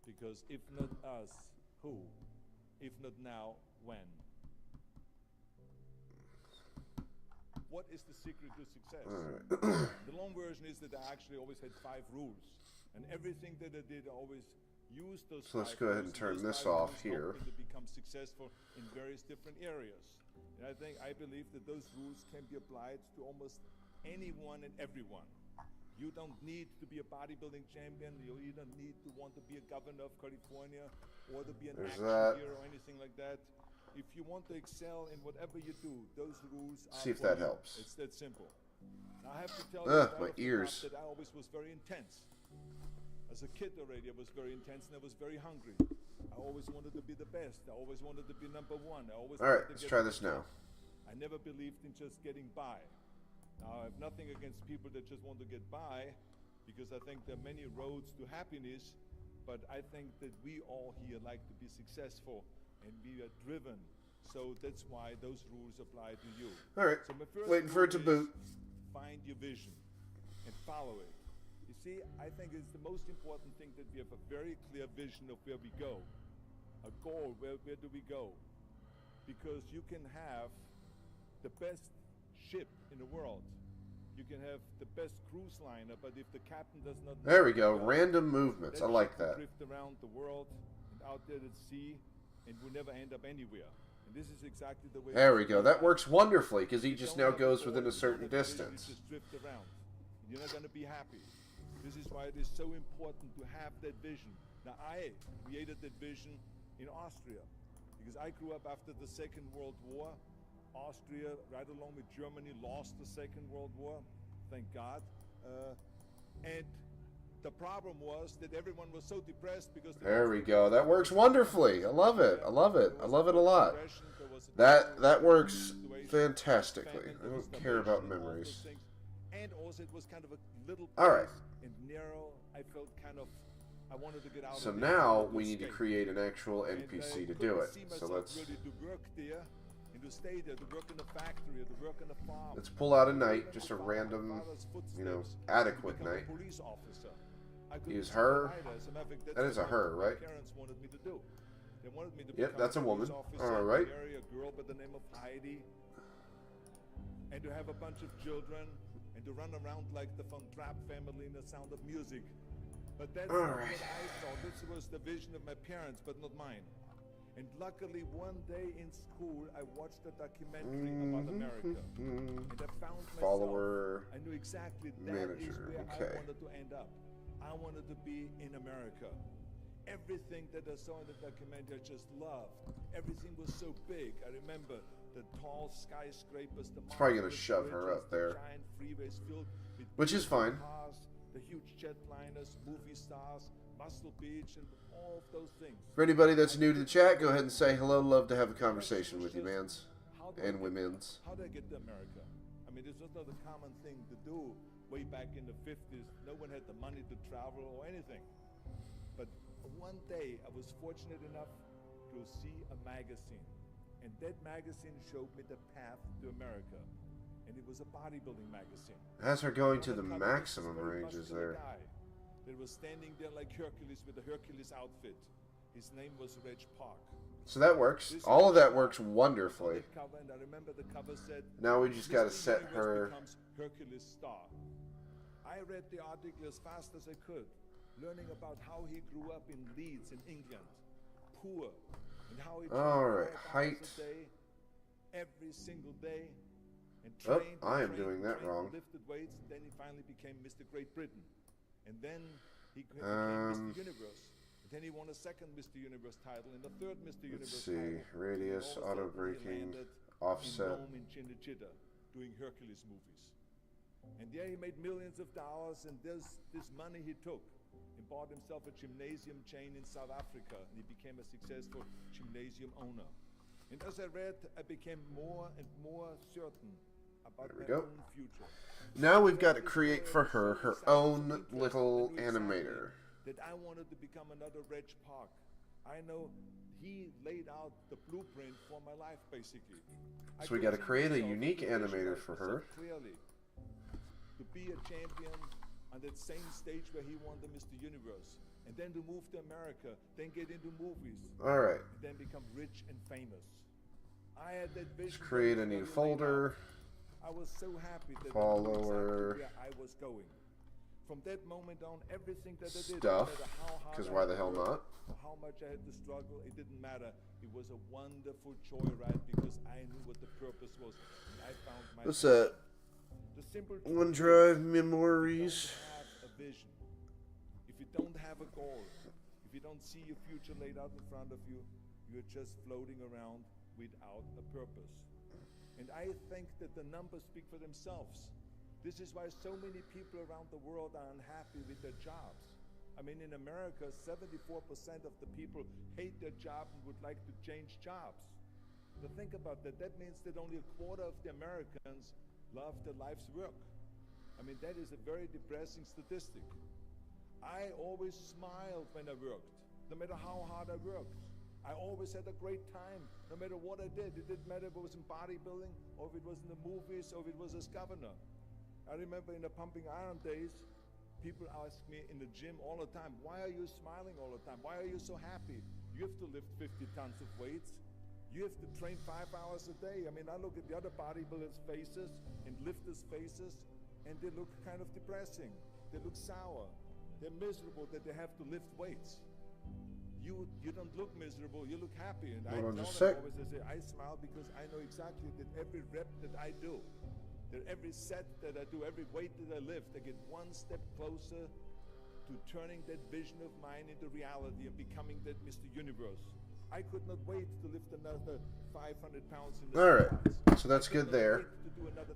Because if not us, who? If not now, when? What is the secret to success? Alright. The long version is is that I actually always had 5 rules. And everything that I did, I always used those 5 rules. So let's go ahead and turn this off here. To become successful in various different areas. And I believe that those rules can be applied to almost anyone and everyone. You don't need to be a bodybuilding champion. You don't need to want to be a governor of California or to be an action hero or anything like that. If you want to excel in whatever you do, those rules are See if for that you. helps. It's that simple. Now, I have to tell you my ears. that I always was very intense. As a kid already, I was very intense and I was very hungry. I always wanted to be the best. I always wanted to be number one. I always All right, let's try this now. I never believed in just getting by. Now, I have nothing against people that just want to get by, because I think there are many roads to happiness, but I think that we all here like to be successful and we are driven. So that's why those rules apply to you. All right, so my first waiting for it to boot. Find your vision and follow it. You see, I think it's the most important thing that we have a very clear vision of where we go. A goal, where do we go? Because you can have the best ship in the world. You can have the best cruise liner, but if the captain does not... There we go, random movements. I like that. Drift around the world and out there at sea, and will never end up anywhere. And this is exactly the way... There we go. That works wonderfully, because he just now goes within a certain distance. You just drift around. You're not going to be happy. This is why it is so important to have that vision. Now, I created that vision in Austria, because I grew up after the Second World War. Austria, right along with Germany, lost the Second World War, thank God. And the problem was that everyone was so depressed because... There we go. That works wonderfully. I love it. I love it. I love it a lot. That works fantastically. I don't care about memories. And also it was kind of a little... All right. And narrow. I felt kind of... I wanted to get out so of now we need to create an actual NPC to do it. So let's... Really to work there. To stay there, to work in a factory, to work in a farm. Let's pull out a knight, just a random, you know, adequate knight. Use her. That is a her, right? Yep, that's a woman. All right. Marry a girl by the name of Heidi, and to have a bunch of children, and to run around like the Von Trapp family in The Sound of Music. But that's not what I thought. This was the vision of my parents, but not mine. And luckily, one day in school, I watched a documentary about America. And I found myself, follower, I knew exactly that manager. is where I wanted to end up. I wanted to be in America. Everything that I saw in the documentary, I just loved. Everything was so big. I remember the tall skyscrapers, the probably going to shove her up there. Giant freeways filled with which is fine. Cars, the huge jetliners, movie stars, Muscle Beach, and all of those things. For anybody that's new to the chat, go ahead and say hello. Love to have a conversation with you, mans and women's. How did I get to America? I mean, this was not a common thing to do way back in the 50s. No one had the money to travel or anything. But one day, I was fortunate enough to see a magazine. And that magazine showed me the path to America. And it was a bodybuilding magazine. As we're going to the maximum ranges there. That was standing there like Hercules with a Hercules outfit. His name was Reg Park. So that works. All of that works wonderfully. And I remember the cover said, now we just got to set her. Hercules star. I read the article as fast as I could, learning about how he grew up in Leeds in England, poor, and how he trained 4 hours a day, every single day, and trained. I am doing that wrong. Lifted weights, and then he finally became Mr. Great Britain. And then he became Mr. Universe. And then he won a second Mr. Universe title and a third Mr. Universe title. Let's see. Radius, auto braking, offset. In Rome, in Cinecittà, doing Hercules movies. And there he made millions of dollars, and this money he took and bought himself a gymnasium chain in South Africa, and he became a successful gymnasium owner. And as I read, I became more and more certain about my own future. Now we've got to create for her own little animator. That I wanted to become another Reg Park. I know he laid out the blueprint for my life, basically. So we got to create a unique animator for her. Clearly, to be a champion on that same stage where he won the Mr. Universe, and then to move to America, then get into movies. All right. And then become rich and famous. I had that vision. Let's create a new folder. I was so happy that follower. where I was going. From that moment on, everything that I did, stuff, no matter how hard because I why had the to hell work, not? or how much I had to struggle, it didn't matter. It was a wonderful joyride because I knew what the purpose was. And I found my What's that? The simple OneDrive truth is, memories. if you don't have a vision, if you don't have a goal, if you don't see your future laid out in front of you, you're just floating around without a purpose. And I think that the numbers speak for themselves. This is why so many people around the world are unhappy with their jobs. I mean, in America, 74% of the people hate their job and would like to change jobs. But think about that. That means that only a quarter of the Americans love their life's work. I mean, that is a very depressing statistic. I always smiled when I worked, no matter how hard I worked. I always had a great time, no matter what I did. It didn't matter if it was in bodybuilding, or if it was in the movies, or if it was as governor. I remember in the pumping iron days, people ask me in the gym all the time, why are you smiling all the time? Why are you so happy? You have to lift 50 tons of weights. You have to train 5 hours a day. I mean, I look at the other bodybuilders' faces and lifters' faces, and they look kind of depressing. They look sour. They're miserable that they have to lift weights. You don't look miserable, you look happy. And I tell them always, I say, I smile because I know exactly that every rep that I do, that every set that I do, every weight that I lift, I get one step closer to turning that vision of mine into reality and becoming that Mr. Universe. I could not wait to lift another 500 pounds in the Alright, so that's good there.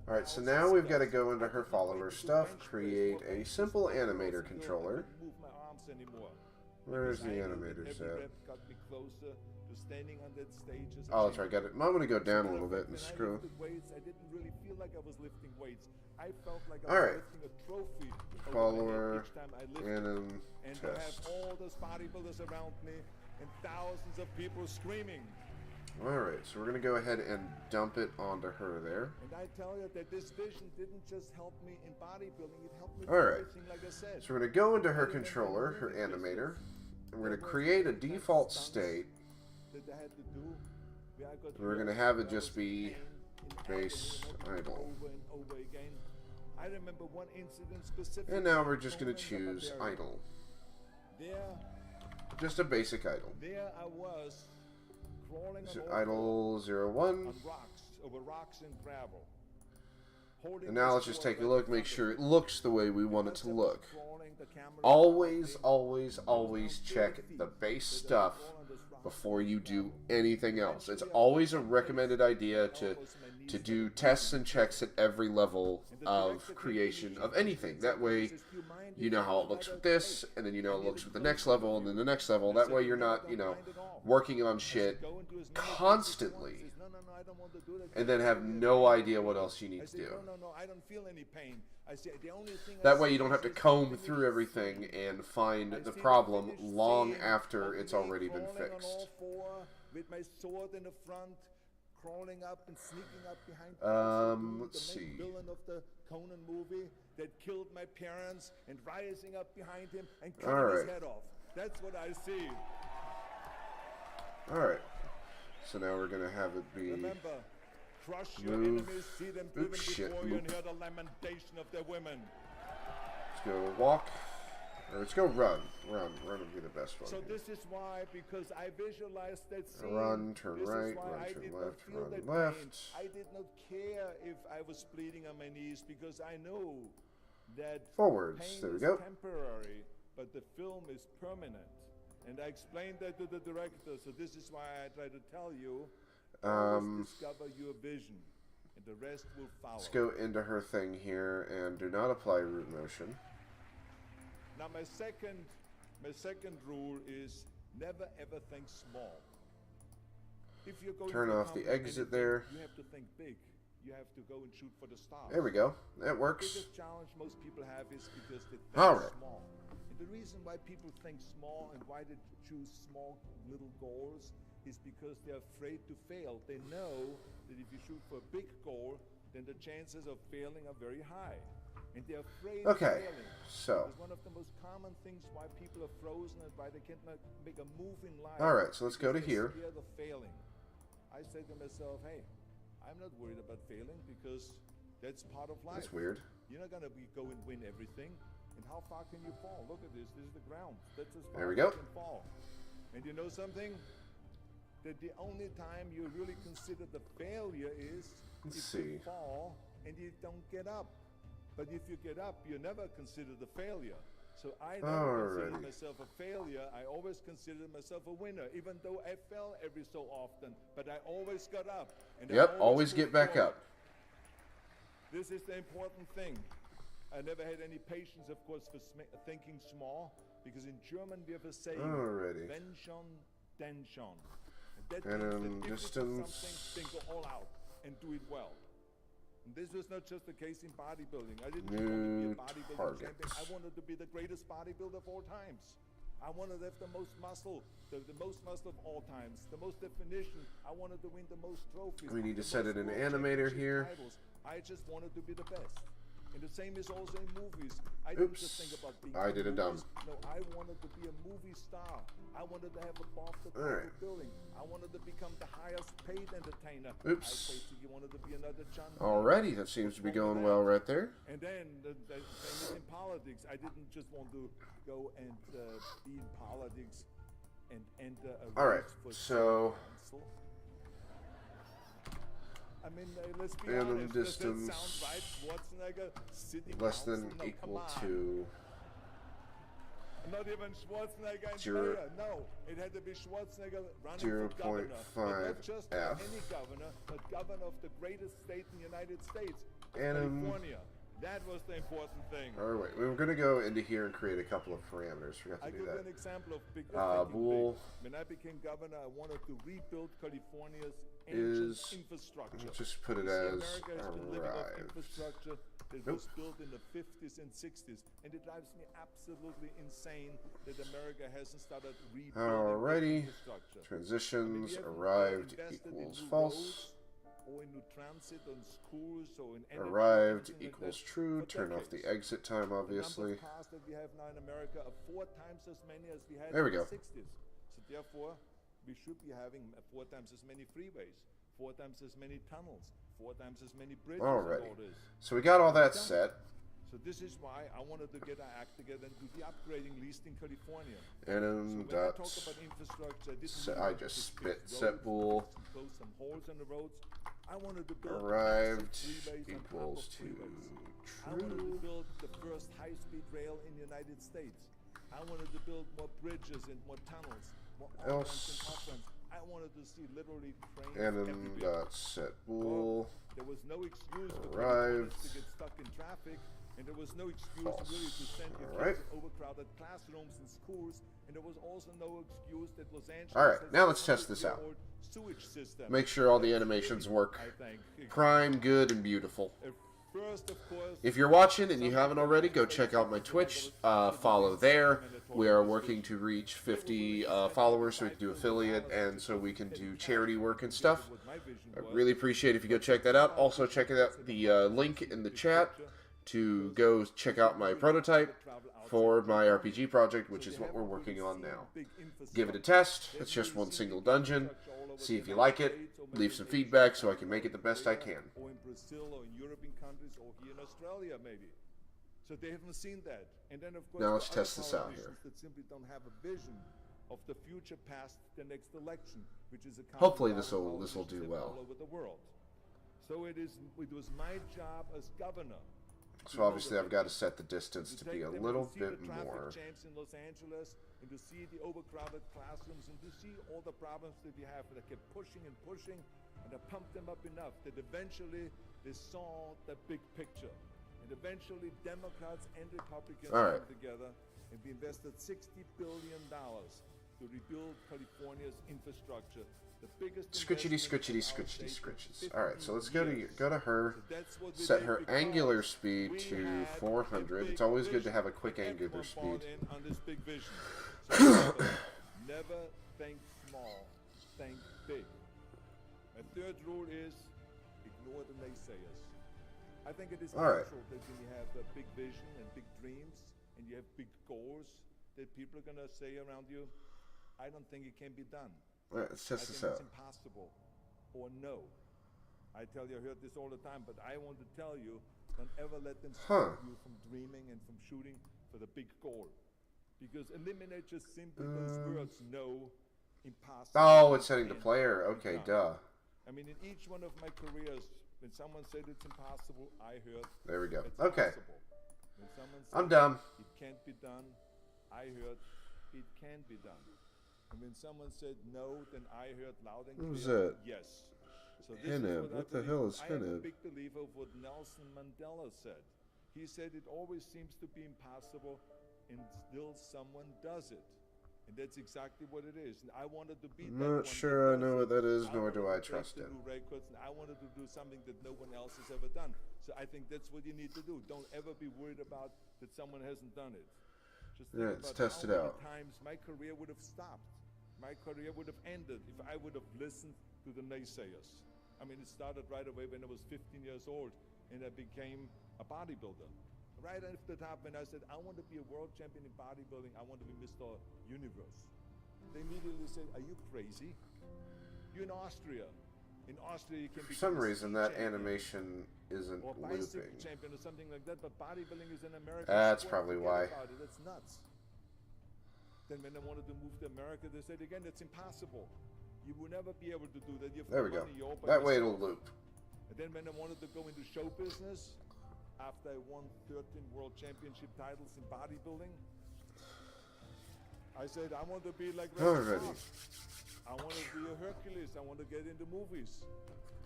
Alright, so now we've got to go into her follower stuff, create a simple animator controller. Where's the animators at? Oh, that's right, got it. I'm going to go down a little bit and screw. I didn't really feel like I was lifting weights. I felt like I was lifting a trophy. Follower, and test. I have all those bodybuilders around me and thousands of people screaming. Alright, so we're going to go ahead and dump it onto her there. And I tell you that this vision didn't just help me in bodybuilding, it helped me in everything, like I said. So we're going to go into her controller, her animator, and we're going to create a default state. We're going to have it just be base idle. I remember one incident specifically. And now we're just going to choose idle. Just a basic idle. There I was, crawling so idle 01. Over rocks and gravel. And now let's just take a look, make sure it looks the way we want it to look. Always, always, always check the base stuff before you do anything else. It's always a recommended idea to do tests and checks at every level of creation of anything. That way, you know how it looks with this, and then you know it looks with the next level, and then the next level. That way you're not, you know, working on shit constantly, and then have no idea what else you need to do. I don't feel any pain. That way you don't have to comb through everything and find the problem long after it's already been fixed. With my sword in the front, crawling up and sneaking up behind let's see. The villain of the Conan movie that killed my parents, and rising up behind him and cutting his head off. That's what I see. Alright. So now we're gonna have it be Remember, crush your enemies, see them driven before you, and hear the lamentation of their women. Let's go walk. Or let's go run. Run would be the best one. So this is why, because I visualized that scene. Run, turn right, run, turn left, run left. I did not care if I was bleeding on my knees, because I know that forwards. pain There we is go. temporary, but the film is permanent. And I explained that to the director, so this is why I try to tell you, always discover your vision, and the rest will follow. Let's go into her thing here, and do not apply root motion. Now my second rule is never ever think small. If you're going Turn to off the exit there. You have to think big. You have to go and shoot for the stars. There we go. That works. The biggest challenge most people have is because they think small. And the reason why people think small and why they choose small little goals is because they're afraid to fail. They know that if you shoot for a big goal, then the chances of failing are very high. And they're afraid of failing. So it's one of the most common things why people are frozen and why they can't make a move in life. Alright, so let's go to here. They're scared of failing. I say to myself, hey, I'm not worried about failing because that's part of life. That's weird. You're not going to go and win everything. And how far can you fall? Look at this. This is the ground. That's as far There we as go. you can fall. And you know something? That the only time you really consider the failure is if you fall and you don't get up. But if you get up, you never consider the failure. So I never consider myself a failure. I always consider myself a winner, even though I fell every so often. But I always got up. And Yep, always get back up. This is the important thing. I never had any patience, of course, for thinking small, because in German we have a saying, wenn schon, denn schon. And that means that if you do something, then go all out and do it well. And this was not just the case in bodybuilding. I didn't just want to be a bodybuilding champion. I wanted to be the greatest bodybuilder of all times. I wanted to have the most muscle, the most muscle of all times, the most definition. I wanted to win the most trophies. We need to set it in animator here. Titles. I just wanted to be the best. And the same is also in movies. I didn't just think about being I did a dumb. No, I wanted to be a movie star. I wanted to have a boss the building. I wanted to become the highest paid entertainer. I basically wanted to be another John. Alrighty, that seems to be going well right there. And then the same is in politics. I didn't just want to go and be in politics and enter a race for so council. I mean, let's be honest. Distance does that sound right? Schwarzenegger city less than council? No, equal to not even Schwarzenegger and mayor. No, it had to be Schwarzenegger running for governor. But not just any governor, but governor of the greatest state in the United States, California. That was the important thing. Oh wait, we were gonna go into here and create a couple of parameters. Forgot to do that. I give an example of big bool. When I became governor, I wanted to rebuild California's ancient infrastructure. Just put it as infrastructure that was built in the 50s and 60s, and it drives me absolutely insane that America hasn't started rebuilding infrastructure. Transitions arrived equals false. Or in new transit, on schools, or in energy, arrived equals true. Turn off the exit time, obviously. The number of cars that we have now in America are 4 times as many as we had in the go. 60s. So therefore, we should be having 4 times as many freeways, 4 times as many tunnels, 4 times as many bridges. Alrighty. So we got all that set. So this is why I wanted to get our act together and do the upgrading, least in California. And so when I talk about infrastructure, I just spit set bool. Close some holes in the roads. I wanted to build arrived equals to true. I wanted to build the first high-speed rail in the United States. I wanted to build more bridges and more tunnels, more on-ramps and off-ramps. I wanted to see literally trains everywhere. Set bool. There was no excuse for arrived to get stuck in traffic, and there was no excuse really to send your kids to overcrowded classrooms and schools, and there was also no excuse that Los Angeles. All right, now let's test this out. Make sure all the animations work prime, good, and beautiful. If you're watching and you haven't already, go check out my Twitch. Follow there. We are working to reach 50 followers so we can do affiliate and so we can do charity work and stuff. I really appreciate it if you go check that out. Also, check out the link in the chat to go check out my prototype for my RPG project, which is what we're working on now. Give it a test. It's just one single dungeon. See if you like it. Leave some feedback so I can make it the best I can. Or in Brazil, or in European countries, or here in Australia, maybe. So they haven't seen that. And then, of course, now let's test this out here. That simply don't have a vision of the future past the next election, which is a hopefully this will do well. All over the world. So it was my job as governor. So obviously I've got to set the distance to be a little bit more. Jams in Los Angeles, and to see the overcrowded classrooms, and to see all the problems that we have, that kept pushing and pushing, and I pumped them up enough that eventually they saw the big picture. And eventually Democrats and Republicans came together, and we invested $60 billion to rebuild California's infrastructure. Scritchity, scritchity, scritchity, scritches. Alright, so let's go to her, set her angular speed to 400. It's always good to have a quick angular speed. Never think small, think big. My third rule is ignore the naysayers. I think it is natural that when you have a big vision and big dreams and you have big goals that people are going to say around you, I don't think it can be done. Alright, let's test this out. It's impossible, or no. I tell you, I heard this all the time, but I want to tell you, don't ever let them stop you from dreaming and from shooting for the big goal. Because eliminate just simply those words, no, impossible. Oh, it's setting the player. Okay, duh. I mean, in each one of my careers, when someone said it's impossible, I heard. There we go. It's Okay. possible. When someone said I'm dumb. It can't be done, I heard it can be done. And when someone said no, then I heard loud and clear. What was that? Yes. So this Heneb. is What I the hell is I am a Heneb? big believer of what Nelson Mandela said. He said it always seems to be impossible until someone does it. And that's exactly what it is. And I wanted to be that one Not sure I that know what that is, I nor wanted do to I break trust the him. new records, and I wanted to do something that no one else has ever done. So I think that's what you need to do. Don't ever be worried about that someone hasn't done it. Just think Let's about test how it many out. times my career would have stopped. My career would have ended if I would have listened to the naysayers. I mean, it started right away when I was 15 years old and I became a bodybuilder. Right off the top, when I said, I want to be a world champion in bodybuilding, I want to be Mr. Universe. They immediately said, are you crazy? You're in Austria. In Austria, you can For become some a reason, ski that champion animation isn't or bicycle looping. champion or something like that, but bodybuilding is an American That's sport. probably Forget why. about it. That's nuts. Then when they wanted to move to America, they said again, it's impossible. You will never be able to do that. You have There we no go. money, you're all by That way it'll yourself. loop. And then when I wanted to go into show business, after I won 13 world championship titles in bodybuilding, I said, I want to be like Alrighty. I want to be a Hercules. I want to get into movies.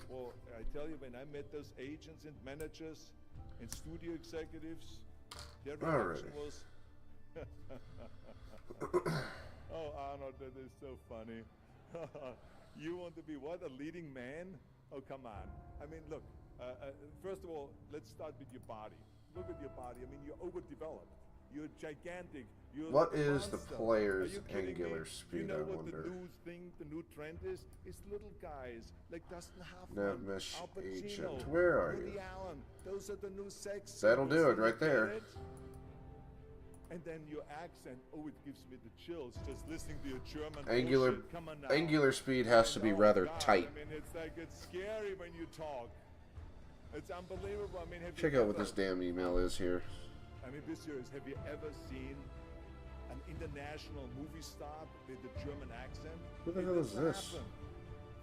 Well, I tell you, when I met those agents and managers and studio executives, their reaction was, oh, Arnold, that is so funny. You want to be what? A leading man? Oh, come on. I mean, look, first of all, let's start with your body. Look at your body. I mean, you're overdeveloped. You're gigantic. You're What like a is the monster. player's Are you kidding angular me? speed, You know I what wonder? the new thing, the new trend is? It's little guys like Dustin Hoffman, Nav mesh Al Pacino, agent. Where are Woody you? Allen. Those are the new sex That'll symbols. do it You right get there. it? And then your accent, oh, it gives me the chills just listening to your German Angular bullshit. Come on now. angular speed has to be Oh, rather God. tight. I mean, it's like it's scary when you talk. It's unbelievable. I mean, have Check you out what ever, this damn email is here. I mean, this year is, have you ever seen an international movie star with a German accent? Who the It hell is doesn't this? happen.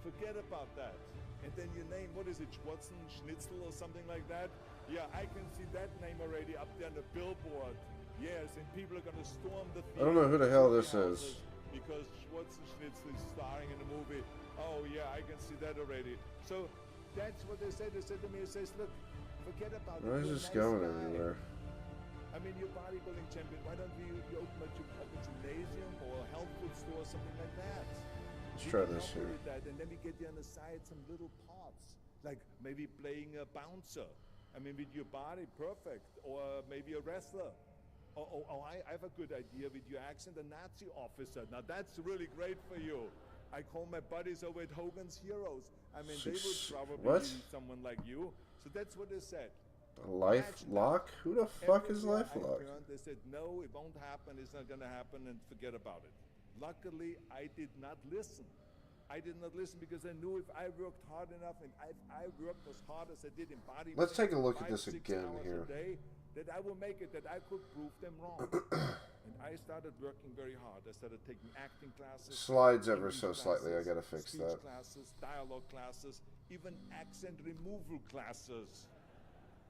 Forget about that. And then your name, what is it, Schwarzen, Schnitzel or something like that? Yeah, I can see that name already up there on the billboard. Yes, and people are going to storm the theater. I don't know who the hell movie this is. houses because Schwarzen Schnitzel is starring in the movie. Oh, yeah, I can see that already. So that's what they said. They said to me, it says, look, forget about it. Why is You're a this nice going guy. everywhere? I mean, you're bodybuilding champion. Why don't you open a gymnasium or a health food store or something like that? Let's We try can this help you here. with that, and then we get you on the side some little parts, like maybe playing a bouncer. I mean, with your body, perfect. Or maybe a wrestler. I have a good idea with your accent, a Nazi officer. Now that's really great for you. I call my buddies over at Hogan's Heroes. I mean, they would probably What? use someone like you. So that's what they said. Life lock? Who the fuck is Everywhere life I lock? turned, they said, no, it won't happen. It's not going to happen, and forget about it. Luckily, I did not listen. I did not listen because I knew if I worked hard enough and if I worked as hard as I did in bodybuilding, Let's take a look at 5, this 6 again hours here. a day, that I will make it, that I could prove them wrong. And I started working very hard. I started taking acting classes. Slides ever English so slightly. I classes, gotta fix speech that. classes, dialogue classes, even accent removal classes.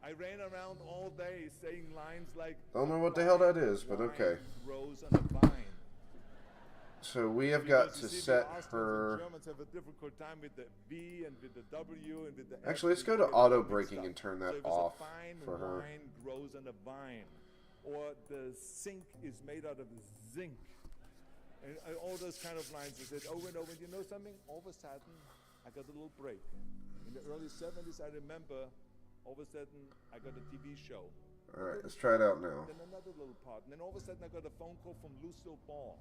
I ran around all day saying lines like, Don't know what the hell that is, but okay. Grows on a vine. So we have got Because to you see, set the Austrians her. and Germans have a difficult time with the V and with the W and with the Actually, let's F go to and auto all that braking stuff. and turn So that if it's off a fine for her. wine grows on a vine, or the sink is made out of zinc, and all those kind of lines. I said over and over. And you know something? All of a sudden, I got a little break. In the early 70s, I remember. All of a sudden, I got a TV show. All right, let's try it out now. Then another little part, and then all of a sudden, I got a phone call from Lucille Ball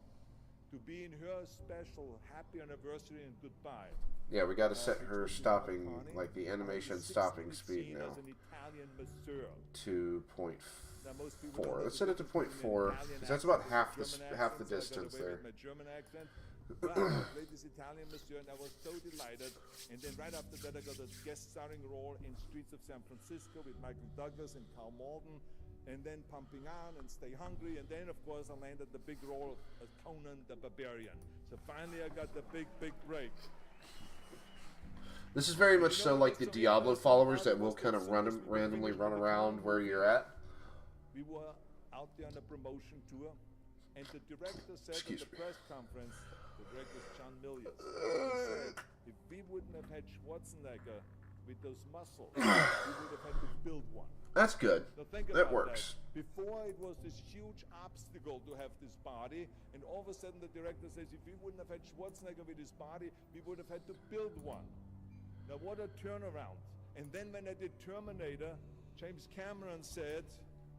to be in her special happy anniversary and goodbye. Yeah, we got to set her stopping, like the animation stopping speed now, As an Italian masseur. to Now, most people 0.4. know Let's that set it to the difference between 0.4 an Italian because that's about accent half and the German half the accent, so I got distance away there. with my German accent. But I played this Italian masseur, and I was so delighted. And then right after that, I got a guest starring role in Streets of San Francisco with Michael Douglas and Carl Malden. and then pumping on and stay hungry, and then of course I landed the big role as Conan the Barbarian. So finally I got the big break. This is very much so like the Diablo followers that will kind of randomly run around where you're at. We were out there on a promotion tour, and the director said at the press conference, the director is John Milius, he said, if we wouldn't have had Schwarzenegger with those muscles, we would have had to build one. That's good. Now think That about works. That. Before it was this huge obstacle to have this body, and all of a sudden the director says, if we wouldn't have had Schwarzenegger with his body, we would have had to build one. Now what a turnaround. And then when I did Terminator, James Cameron said,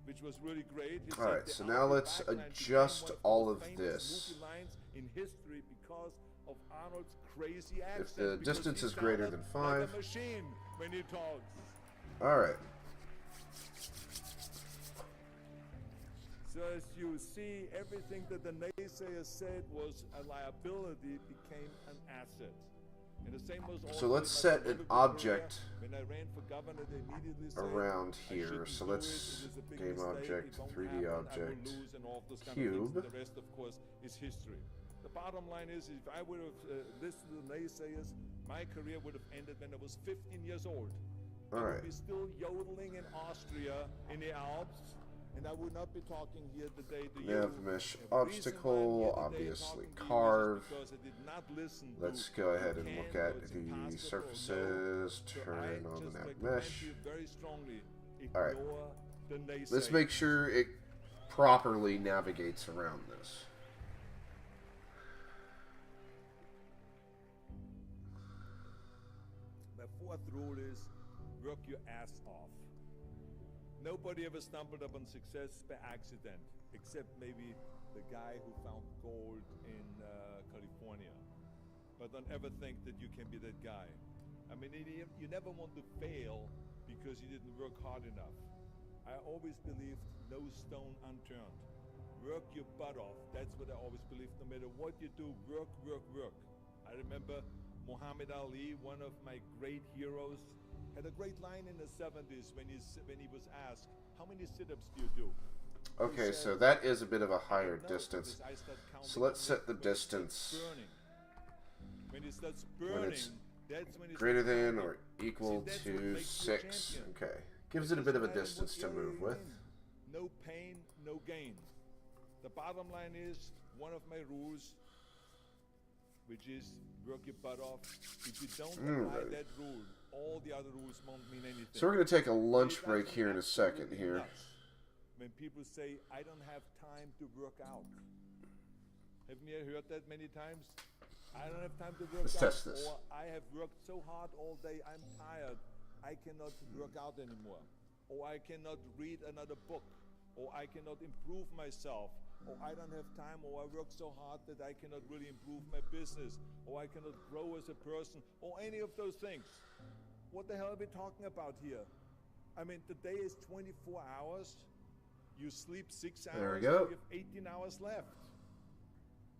which was really great, he said, Alright, so now let's adjust all of this. lines in history because of Arnold's crazy accent. If the distance is greater than 5. Like a machine when he talks. Alright. So as you see, everything that the naysayers said was a liability became an asset. And the same was So let's set an object around here. So let's game object, 3D object, cube. The rest, of course, is history. The bottom line is, if I would have listened to the naysayers, my career would have ended when I was 15 years old. I would be still yodeling in Austria in the Alps, and I would not be talking here today to you. Nav mesh obstacle, obviously carve. Let's go ahead and look at the surfaces, turn on the nav mesh. Alright, let's make sure it properly navigates around this. The fourth rule is work your ass off. Nobody ever stumbled upon success by accident, except maybe the guy who found gold in California. But don't ever think that you can be that guy. I mean, you never want to fail because you didn't work hard enough. I always believed no stone unturned. Work your butt off. That's what I always believed. No matter what you do, work, work, work. I remember Muhammad Ali, one of my great heroes, had a great line in the 70s when he was asked, how many sit-ups do you do? Okay, so that is a bit of a higher distance. So let's set the distance when it starts burning, when it's that's when greater than or equal to 6. Okay, gives it a bit of a distance to move with. No pain, no gain. The bottom line is, one of my rules, which is work your butt off. If you don't apply that rule, all the other rules won't mean anything. So we're going to take a lunch break here in a second here. When people say, I don't have time to work out. Haven't you heard that many times? I don't have time to work out. Let's test this. Or I have worked so hard all day, I'm tired. I cannot work out anymore. Or I cannot read another book. Or I cannot improve myself. Or I don't have time, or I work so hard that I cannot really improve my business, or I cannot grow as a person, or any of those things. What the hell are we talking about here? I mean, the day is 24 hours. You sleep 6 hours. There we go. You have 18 hours left.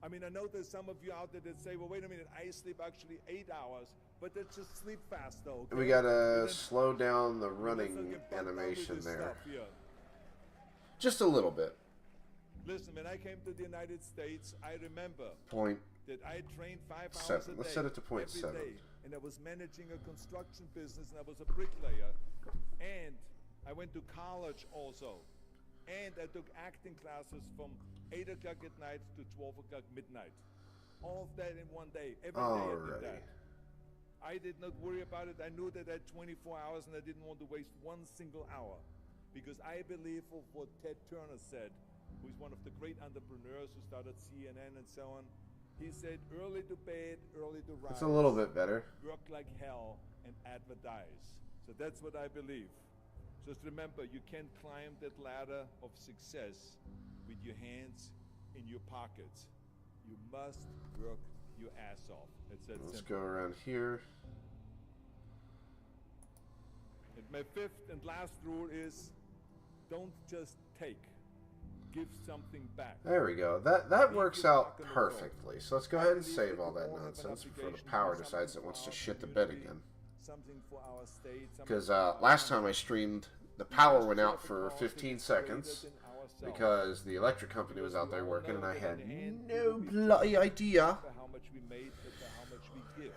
I mean, I know there's some of you out there that say, well, wait a minute, I sleep actually 8 hours, but that's just sleep fast, though. Okay? We gotta slow down the running animation there. Just a little bit. Listen, when I came to the United States, I remember that I trained 5 hours a day. Let's set it to 0.7. Every day, and I was managing a construction business, and I was a bricklayer. And I went to college also. And I took acting classes from 8 o'clock at night to 12 o'clock midnight. All of that in one day. Every day I did that. I did not worry about it. I knew that I had 24 hours, and I didn't want to waste one single hour. Because I believe of what Ted Turner said, who's one of the great entrepreneurs who started CNN and so on. He said, early to bed, early to rise. It's a little bit better. Work like hell and advertise. So that's what I believe. Just remember, you can't climb that ladder of success with your hands in your pockets. You must work your ass off. That's that Let's simple. go around here. And my fifth and last rule is, don't just take. Give something back. There we go. That works out perfectly. So let's go ahead and save all that nonsense before the power decides it wants to shit the bed again. Because last time I streamed, the power went out for 15 seconds because the electric company was out there working, and I had no bloody idea. How much we made, but how much we give.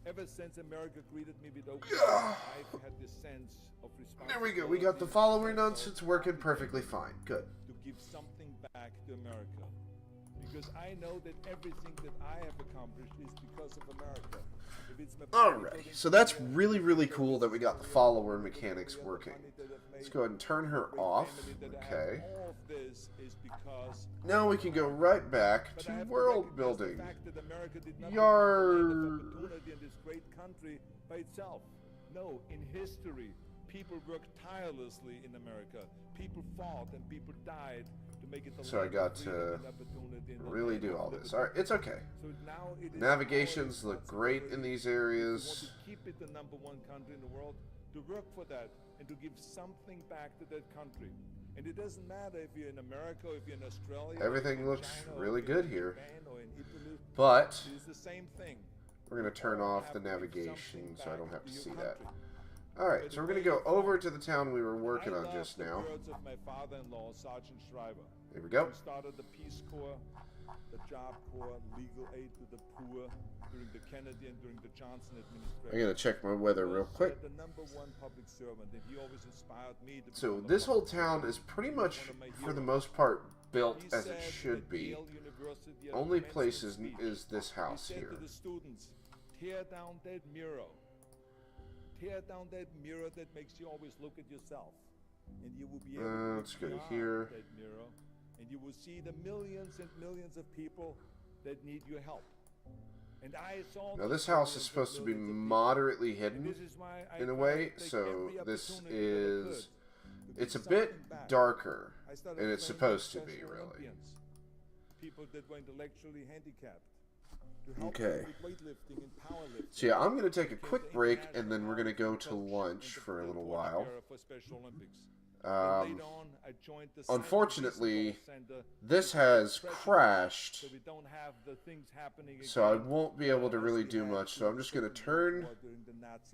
Ever since America greeted me with open arms, I've had this sense of responsibility. There we go. We got the following nonsense. It's working perfectly fine. Good. To give something back to America. Because I know that everything that I have accomplished is because of America. Alrighty, so that's really, really cool that we got the follower mechanics working. Let's go ahead and turn her off. Okay. Now we can go right back to world building. Yar. No, in history, people worked tirelessly in America. People fought and people died to make it. So I got to really do all this. Alright, it's okay. Navigations look great in these areas. To keep it the #1 country in the world, to work for that, and to give something back to that country. And it doesn't matter if you're in America or if you're in Australia. Everything looks China, really good here. Or in Italy, but it's the same thing. We're going to turn off the navigation so I don't have to see that. Alright, so we're going to go over to the town we were working on just now. Of my father-in-law, Sergeant Shriver. Here we go. Who started the Peace Corps, the Job Corps, legal aid to the poor during the Kennedy and during the Johnson administration. I'm going to check my weather real quick. The #1 public servant, and he always inspired me to so this whole town is pretty much, for the most part, built as it should be. Only place is this house here. To the students, tear down that mirror. Tear down that mirror that makes you always look at yourself. And you will be able to let's go to beyond here. that mirror, and you will see the millions and millions of people that need your help. And I saw now this house is supposed to be moderately hidden in a way, so this is, it's a bit darker, and it's supposed to be, really. People that were intellectually handicapped. Okay. So yeah, I'm going to take a quick break, and then we're going to go to lunch for a little while. Unfortunately, this has crashed, so I won't be able to really do much, so I'm just going to turn...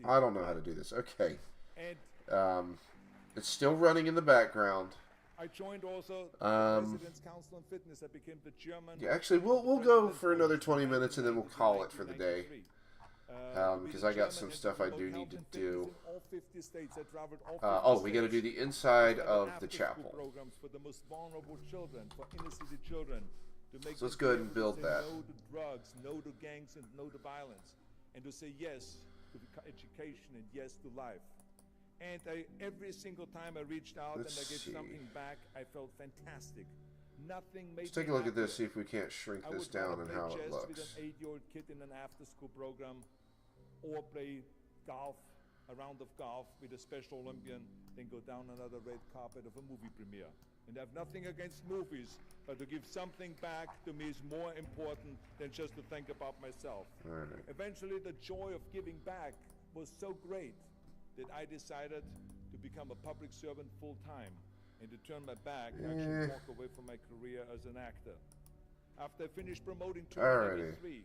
I don't know how to do this. Okay. It's still running in the background. I joined also President's Council on Fitness. I became the German... Yeah, actually, we'll go for another 20 minutes, and then we'll call it for the day. Because I got some stuff I do need to do. Oh, we got to do the inside of the chapel. So let's go ahead and build that. No to drugs, no to gangs, and no to violence. And to say yes to education and yes to life. And every single time I reached out and I gave something back, I felt fantastic. Nothing made Let's take a look at this, see if we can't shrink this down and how it looks. With an 8-year-old kid in an after-school program, or play golf, a round of golf with a Special Olympian, then go down another red carpet of a movie premiere. And I have nothing against movies, but to give something back to me is more important than just to think about myself. Right. Eventually, the joy of giving back was so great that I decided to become a public servant full-time and to turn my back, actually walk away from my career as an actor. After I finished promoting 283,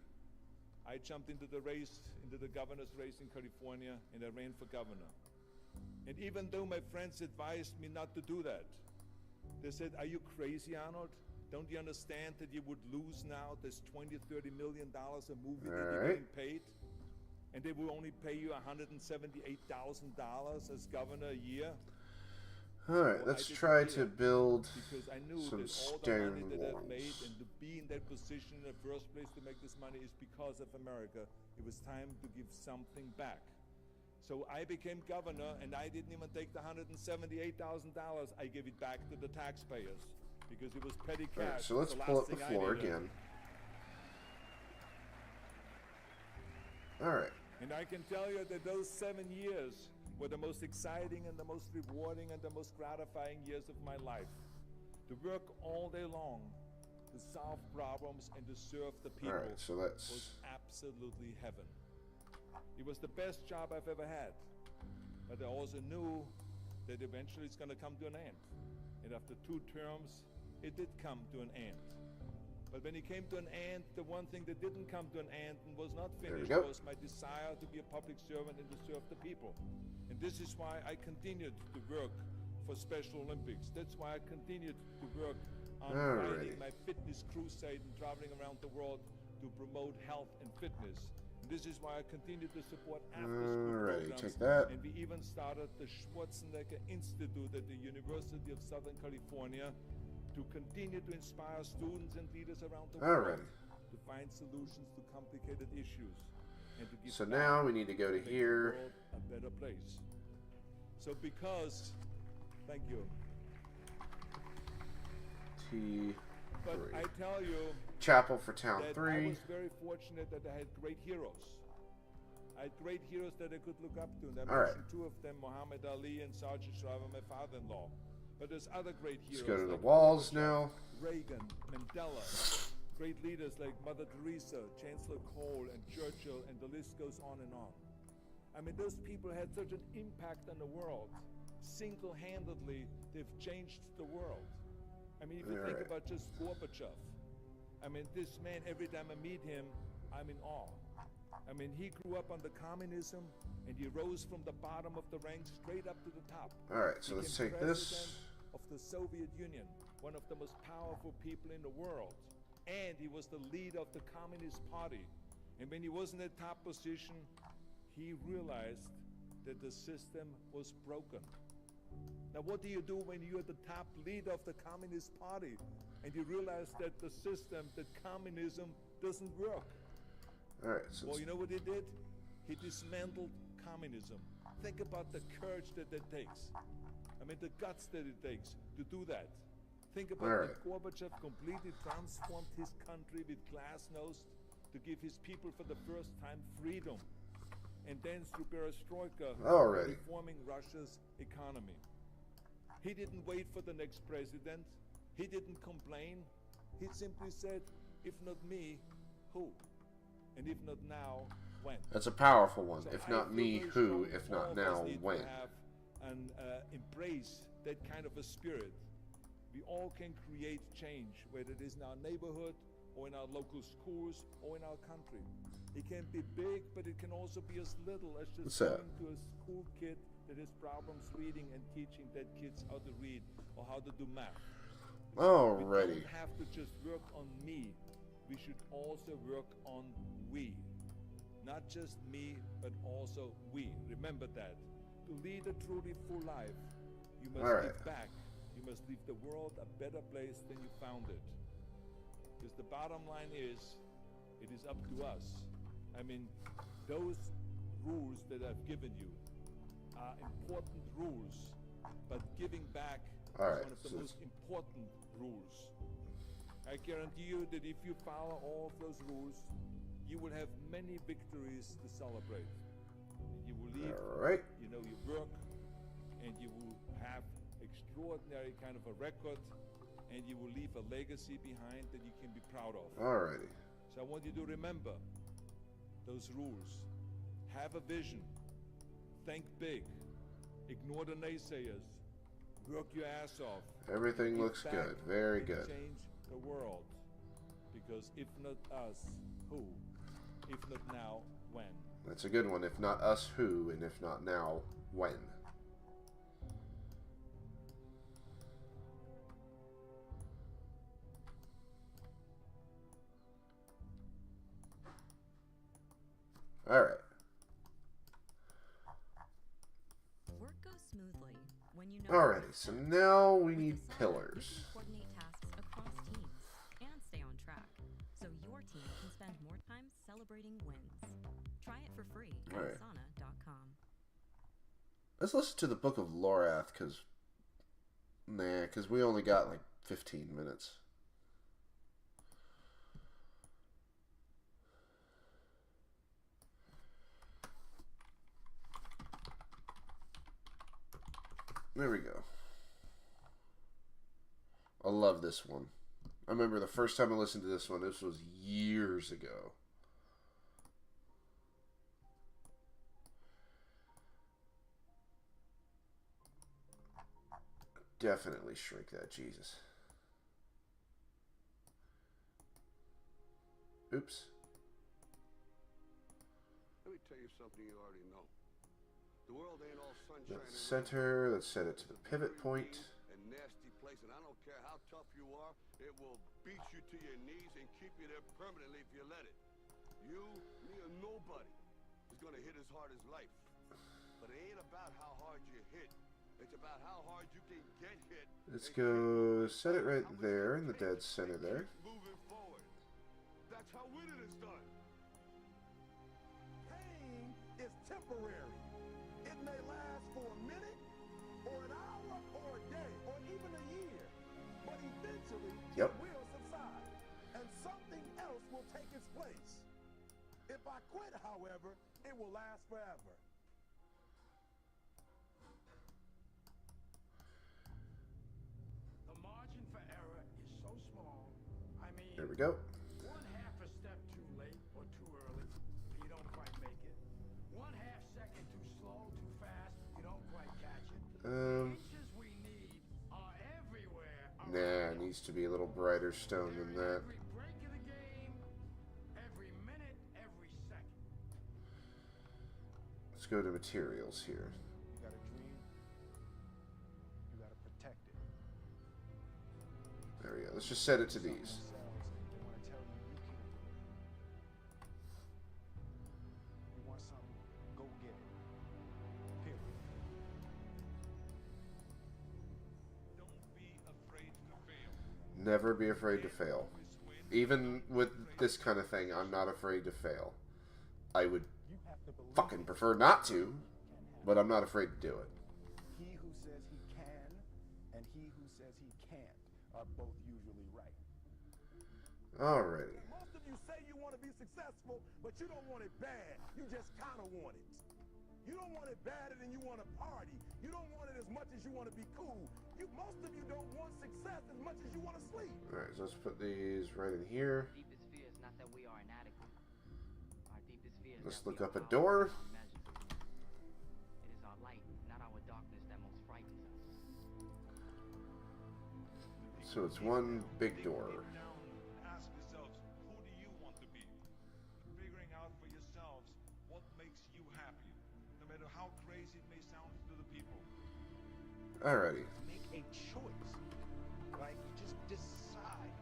I jumped into the governor's race in California, and I ran for governor. And even though my friends advised me not to do that, they said, "Are you crazy, Arnold? Don't you understand that you would lose now this $20–30 million a movie that you're getting paid? And they will only pay you $178,000 as governor a year." Alright, let's try to build some stone walls. And to be in that position in the first place to make this money is because of America. It was time to give something back. So I became governor, and I didn't even take the $178,000. I gave it back to the taxpayers because it was petty cash. Alright, so let's pull up the floor again. Alright. And I can tell you that those 7 years were the most exciting and the most rewarding and the most gratifying years of my life. To work all day long, to solve problems and to serve the people was absolutely heaven. It was the best job I've ever had. But I also knew that eventually it's going to come to an end. And after 2 terms, it did come to an end. But when it came to an end, the one thing that didn't come to an end and was not There we finished go. was my desire to be a public servant and to serve the people. And this is why I continued to work for Special Olympics. That's why I continued to work on fighting my fitness crusade and traveling around the world to promote health and fitness. And this is why I continue to support after-school programs. Take that. And we even started the Schwarzenegger Institute at the University of Southern California to continue to inspire students and leaders around the world to find solutions to complicated issues. And to give so now we need to go to here. The world a better place. So because, thank you. T3. But I tell you, Chapel for Town that 3. I was very fortunate that I had great heroes. I had great heroes that I could look up to. And I mentioned two of them, Muhammad Ali and Sergeant Shriver, my father-in-law. But there's other great heroes. Let's go to the like walls now. Reagan, Mandela, great leaders like Mother Teresa, Chancellor Kohl, and Churchill, and the list goes on and on. I mean, those people had such an impact on the world. Single-handedly, they've changed the world. I mean, if you think about just Gorbachev, I mean, this man, every time I meet him, I'm in awe. I mean, he grew up under communism, and he rose from the bottom of the ranks straight up to the top. All right, so let's take this. Of the Soviet Union, one of the most powerful people in the world. And he was the leader of the Communist Party. And when he was in that top position, he realized that the system was broken. Now, what do you do when you're the top leader of the Communist Party and you realize that the system, that communism, doesn't work? All right. So well, you know what he did? He dismantled communism. Think about the courage that takes. I mean, the guts that it takes to do that. Think about that Gorbachev completely transformed his country with glasnost to give his people for the first time freedom. And then through perestroika, reforming Russia's economy. He didn't wait for the next president. He didn't complain. He simply said, if not me, who? And if not now, when? That's a powerful one. So if not me, who? If not now, when? And embrace that kind of a spirit. We all can create change, whether it is in our neighborhood or in our local schools or in our country. It can be big, but it can also be as little as just going to a school kid that has problems reading and teaching that kids how to read or how to do math. Alrighty. We don't have to just work on me. We should also work on we. Not just me, but also we. Remember that. To lead a truly full life, you must give back. You must leave the world a better place than you found it. Because the bottom line is, it is up to us. I mean, those rules that I've given you are important rules, but giving back is one of the most important rules. I guarantee you that if you follow all of those rules, you will have many victories to celebrate. And you will leave, you know, your work, and you will have extraordinary kind of a record, and you will leave a legacy behind that you can be proud of. Alrighty. So I want you to remember those rules. Have a vision. Think big. Ignore the naysayers. Work your ass off. Everything looks good. Very good. Change the world. Because if not us, who? If not now, when? That's a good one. If not us, who? And if not now, when? Alright. Work goes smoothly when you know. Alrighty, so now we need pillars. Coordinate tasks across teams and stay on track, so your team can spend more time celebrating wins. Try it for free at Asana.com. Let's listen to the Book of Lorath, because we only got like 15 minutes. There we go. I love this one. I remember the first time I listened to this one, this was years ago. Definitely shrink that, Jesus. Oops. Let me tell you something you already know. The world ain't all sunshine That's and center. Let's set it to the pivot point. a nasty place, and I don't care how tough you are, it will beat you to your knees and keep you there permanently if you let it. You, me, or nobody is gonna hit as hard as life. But it ain't about how hard you hit. It's about how hard you can get hit. Let's go set it right there in the dead center there. Moving forward. That's how winning is done. Pain is temporary. It may last for a minute, or an hour, or a day, or even a year. But eventually, it will subside, and something else will take its place. If I quit, however, it will last forever. The margin for error is so small. I mean, There we go. 1/2 a step too late or too early, you don't quite make it. 1/2 second too slow, too fast, you don't quite catch it. The inches we need are everywhere. Nah, it needs to be a little brighter stone than that. Every break of the game, every minute, every second. Let's go to materials here. You got a dream, you got to protect it. There we go. Let's just set it to these. They want to tell you you can't do it. You want something, go get it. Period. Don't be afraid to fail. Never be afraid to fail. Even with this kind of thing, I'm not afraid to fail. I would fucking prefer not to, but I'm not afraid to do it. He who says he can and he who says he can't are both usually right. Alrighty. Most of you say you want to be successful, but you don't want it bad. You just kind of want it. You don't want it badder than you want to party. You don't want it as much as you want to be cool. Most of you don't want success as much as you want to sleep. Alright, so let's put these right in here. Our deepest fear is not that we are inadequate. Our deepest fear is Let's that look we up are a door. powerful beyond measure. It is our light, not our darkness, that most frightens us. So it's one big door. Ask yourselves, who do you want to be? Figuring out for yourselves what makes you happy, no matter how crazy it may sound to the people. Alrighty. Make a choice. Like, just decide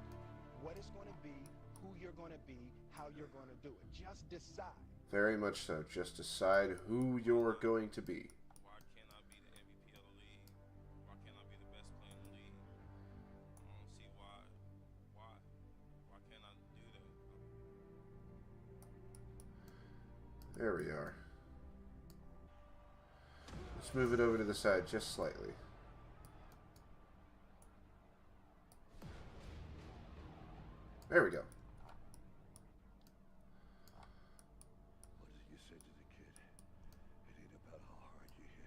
what it's going to be, who you're going to be, how you're going to do it. Just decide. Very much so. Just decide who you're going to be. Why can't I be the MVP of the league? Why can't I be the best player in the league? I don't see why. Why can't I do that? There we are. Let's move it over to the side just slightly. There we go. What did you say to the kid? It ain't about how hard you hit.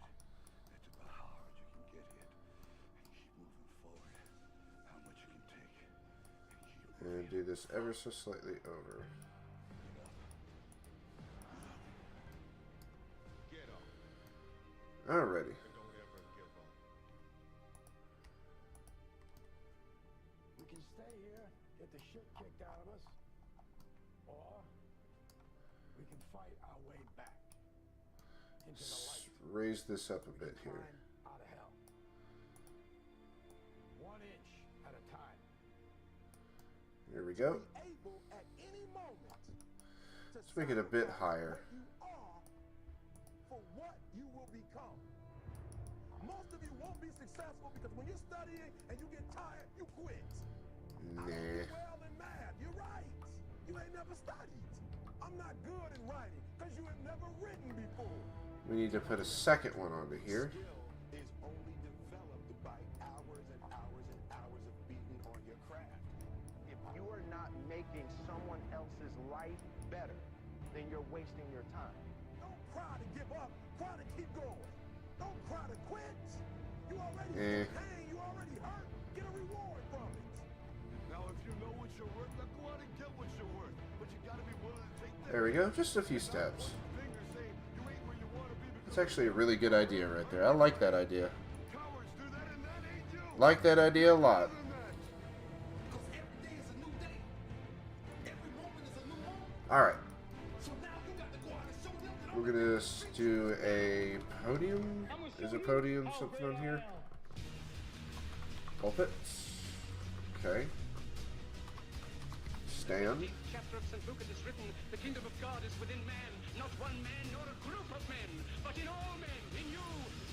It's about how hard you can get hit. And keep moving forward. How much you can take. And keep And do this ever so slightly over. Get up. Alrighty. And don't ever give up. We can stay here, get the shit kicked out of us, or we can fight our way back into the light. Raise this up a bit here. Climb out of hell. 1 inch at a time. Here we go. Able at any moment to Let's make it a bit higher. you are for what you will become. Most of you won't be successful because when you're studying and you get tired, you quit. I don't do well in math. You're right. You ain't never studied. I'm not good in writing because you have never written before. We need to put a second one onto here. Skill is only developed by hours and hours and hours of beating on your craft. If you are not making someone else's life better, then you're wasting your time. Don't cry to give up. Cry to keep going. Don't cry to quit. You already feel pain. You already hurt. Get a reward from it. Now, if you know what you're worth, now go out and get what you're worth. But you gotta be willing to take that. There we go. Just a few steps. Fingers saying you ain't where you wanna be because It's actually a really good idea right there. I like that idea. cowards do that and that ain't you. Like that idea a lot. Because every day is a new day. Every moment is a new Alright. We're gonna just do a podium. Is a podium something on here? Pulpit. Okay. Stand. Chapter of St. Luke it is written, the kingdom of God is within man, not one man nor a group of men, but in all men, in you.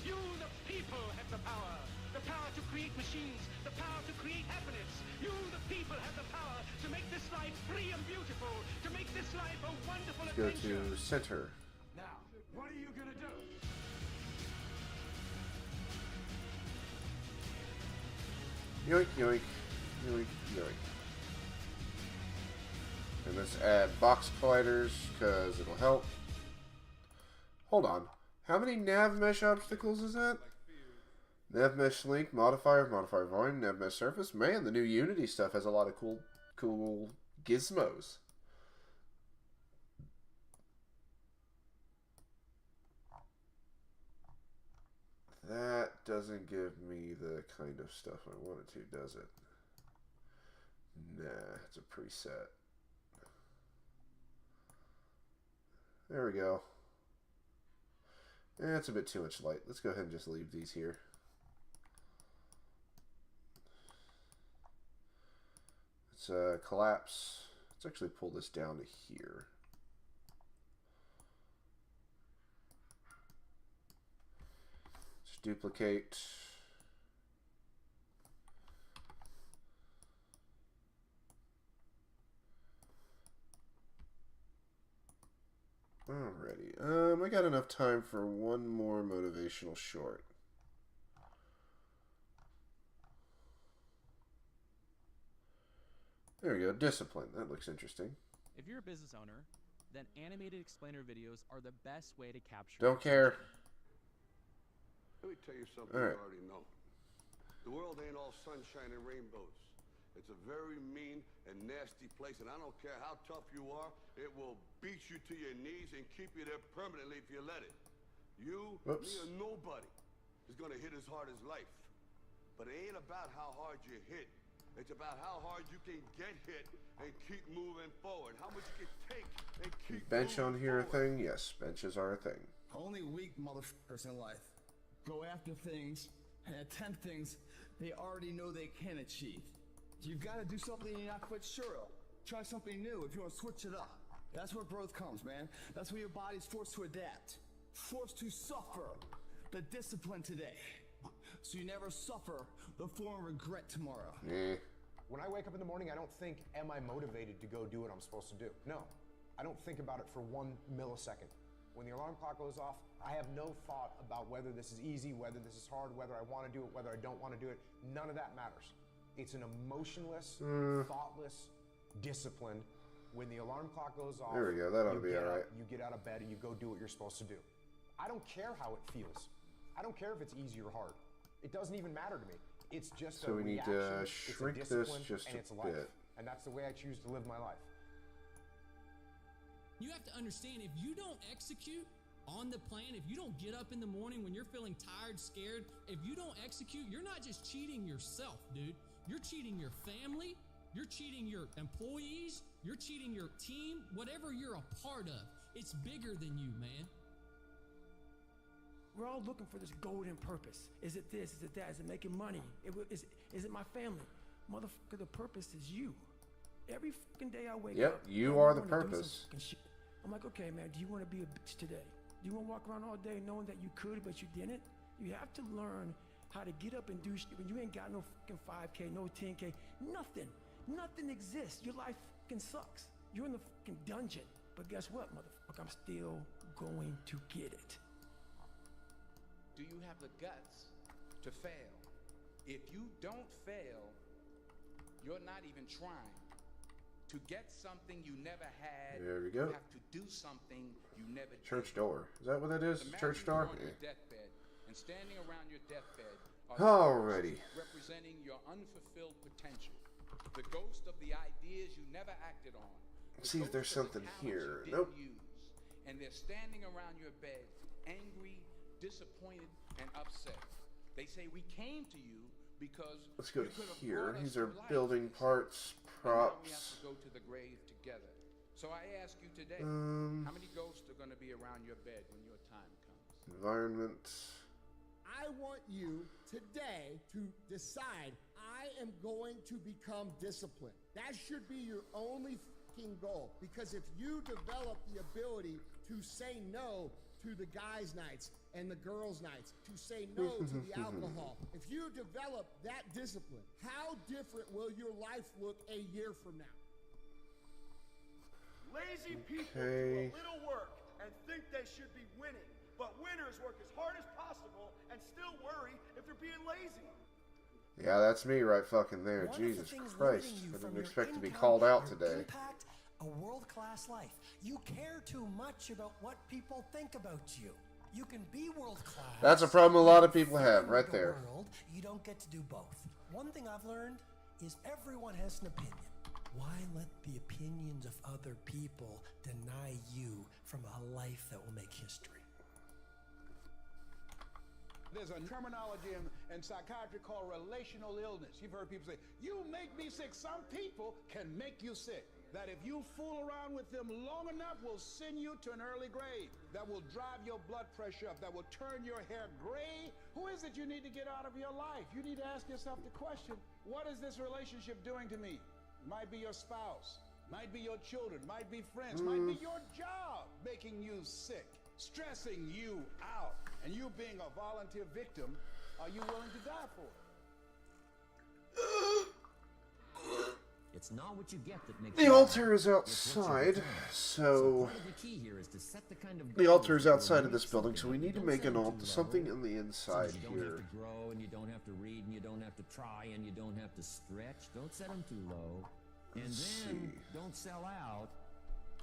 You, the people, have the power. The power to create machines, the power to create happiness. You, the people, have the power to make this life free and beautiful, to make this life a wonderful Let's adventure. go to center. Now, what are you gonna do? Yoink, yoink, yoink, yoink. And let's add box colliders, because it'll help. Hold on. How many nav mesh obstacles is that? Nav mesh link, modifier, modifier volume, nav mesh surface. Man, the new Unity stuff has a lot of cool gizmos. That doesn't give me the kind of stuff I wanted to, does it? Nah, it's a preset. There we go. That's a bit too much light. Let's go ahead and just leave these here. Let's collapse. Let's actually pull this down to here. Let's duplicate. Alrighty. I got enough time for one more motivational short. There we go. Discipline. That looks interesting. If you're a business owner, then animated explainer videos are the best way to capture. Don't care. Let me tell you something you already know. The world ain't all sunshine and rainbows. It's a very mean and nasty place, and I don't care how tough you are, it will beat you to your knees and keep you there permanently if you let it. You, me, or nobody is gonna hit as hard as life. But it ain't about how hard you hit. It's about how hard you can get hit and keep moving forward. How much you can take and keep Bench on here forward. a thing? Yes, benches are a thing. Only weak motherfuckers in life go after things and attempt things they already know they can achieve. You've got to do something you're not quite sure of. Try something new if you want to switch it up. That's where growth comes, man. That's where your body's forced to adapt. Forced to suffer the discipline today. So you never suffer the form of regret tomorrow. When I wake up in the morning, I don't think, am I motivated to go do what I'm supposed to do? No, I don't think about it for 1 millisecond. When the alarm clock goes off, I have no thought about whether this is easy, whether this is hard, whether I want to do it, whether I don't want to do it. None of that matters. It's an emotionless, thoughtless discipline. When the alarm clock goes off, there we go. That ought to be all right. You get out of bed and you go do what you're supposed to do. I don't care how it feels. I don't care if it's easy or hard. It doesn't even matter to me. It's just a So we need reaction, to it's shrink a this discipline, just and a it's life. bit. And that's the way I choose to live my life. You have to understand, if you don't execute on the plan, if you don't get up in the morning when you're feeling tired, scared, if you don't execute, you're not just cheating yourself, dude. You're cheating your family, you're cheating your employees, you're cheating your team, whatever you're a part of. It's bigger than you, man. We're all looking for this golden purpose. Is it this? Is it that? Is it making money? Is it my family? Motherfucker, the purpose is you. Every fucking day I wake up. Yep, you I are the wanna do some purpose. fucking shit. I'm like, okay, man, do you want to be a bitch today? Do you want to walk around all day knowing that you could, but you didn't? You have to learn how to get up and do shit when you ain't got no fucking 5K, no 10K, nothing. Nothing exists. Your life fucking sucks. You're in the fucking dungeon. But guess what, motherfucker? I'm still going to get it. Do you have the guts to fail? If you don't fail, you're not even trying. To get something you never had, There we go. you have to do something you never did. Church door. Is that what that is? Imagine Church you're door? on your Yeah. deathbed, and standing around your deathbed are Alrighty. ghosts representing your unfulfilled potential. The ghost of the ideas you never acted on. Let's see if there's something here. Nope. Use. And they're standing around your bed, angry, disappointed, and upset. They say, we came to you because Let's go you to could have here. brought us These to are life. building parts, And now we have props. to go to the grave together. So I ask you today, how many ghosts are going to be around your bed when your time comes? Environment. I want you today to decide, I am going to become disciplined. That should be your only fucking goal. Because if you develop the ability to say no to the guys' nights and the girls' nights, to say no to the alcohol, if you develop that discipline, how different will your life look a year from now? Lazy people do a little work and think they should be winning, but winners work as hard as possible and still worry if they're being lazy. Yeah, that's me right fucking there. Jesus Christ. I didn't expect to be called out today. Impact a world-class life. You care too much about what people think about you. You can be world-class. That's a problem a lot of people have right there. You don't get to do both. One thing I've learned is everyone has an opinion. Why let the opinions of other people deny you from a life that will make history? There's a terminology in psychiatry called relational illness. You've heard people say, you make me sick. Some people can make you sick. That if you fool around with them long enough will send you to an early grave. That will drive your blood pressure up. That will turn your hair gray. Who is it you need to get out of your life? You need to ask yourself the question, what is this relationship doing to me? Might be your spouse, might be your children, might be friends, might be your job making you sick, stressing you out. And you being a volunteer victim, are you willing to die for it? It's not what you get that makes the altar is outside, so the altar is outside of this building, so we need to make an altar, something on the inside you don't here. have to grow, and you don't have to read, and you don't have to try, and you don't have to stretch. Don't set them too low. And then don't sell out.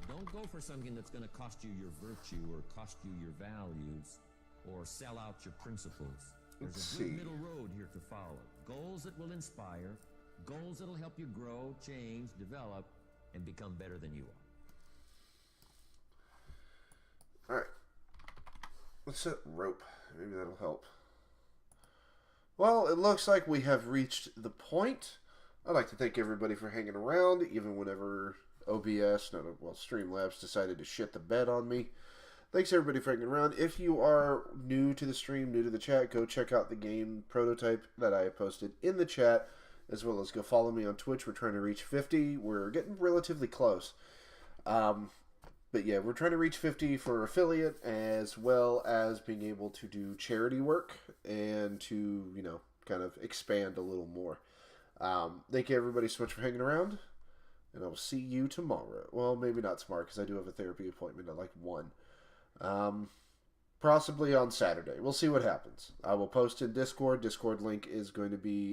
Don't go for something that's going to cost you your virtue or cost you your values or sell out your principles. There's a good middle road here to follow. Goals that will inspire, goals that will help you grow, change, develop, and become better than you are. Alright. Let's set rope. Maybe that'll help. Well, it looks like we have reached the point. I'd like to thank everybody for hanging around, even whenever Streamlabs decided to shit the bed on me. Thanks everybody for hanging around. If you are new to the stream, new to the chat, go check out the game prototype that I posted in the chat, as well as go follow me on Twitch. We're trying to reach 50. We're getting relatively close. But yeah, we're trying to reach 50 for affiliate, as well as being able to do charity work and to, you know, kind of expand a little more. Thank you everybody so much for hanging around, and I will see you tomorrow. Well, maybe not tomorrow, because I do have a therapy appointment at like 1. Possibly on Saturday. We'll see what happens. I will post in Discord. Discord link is going to be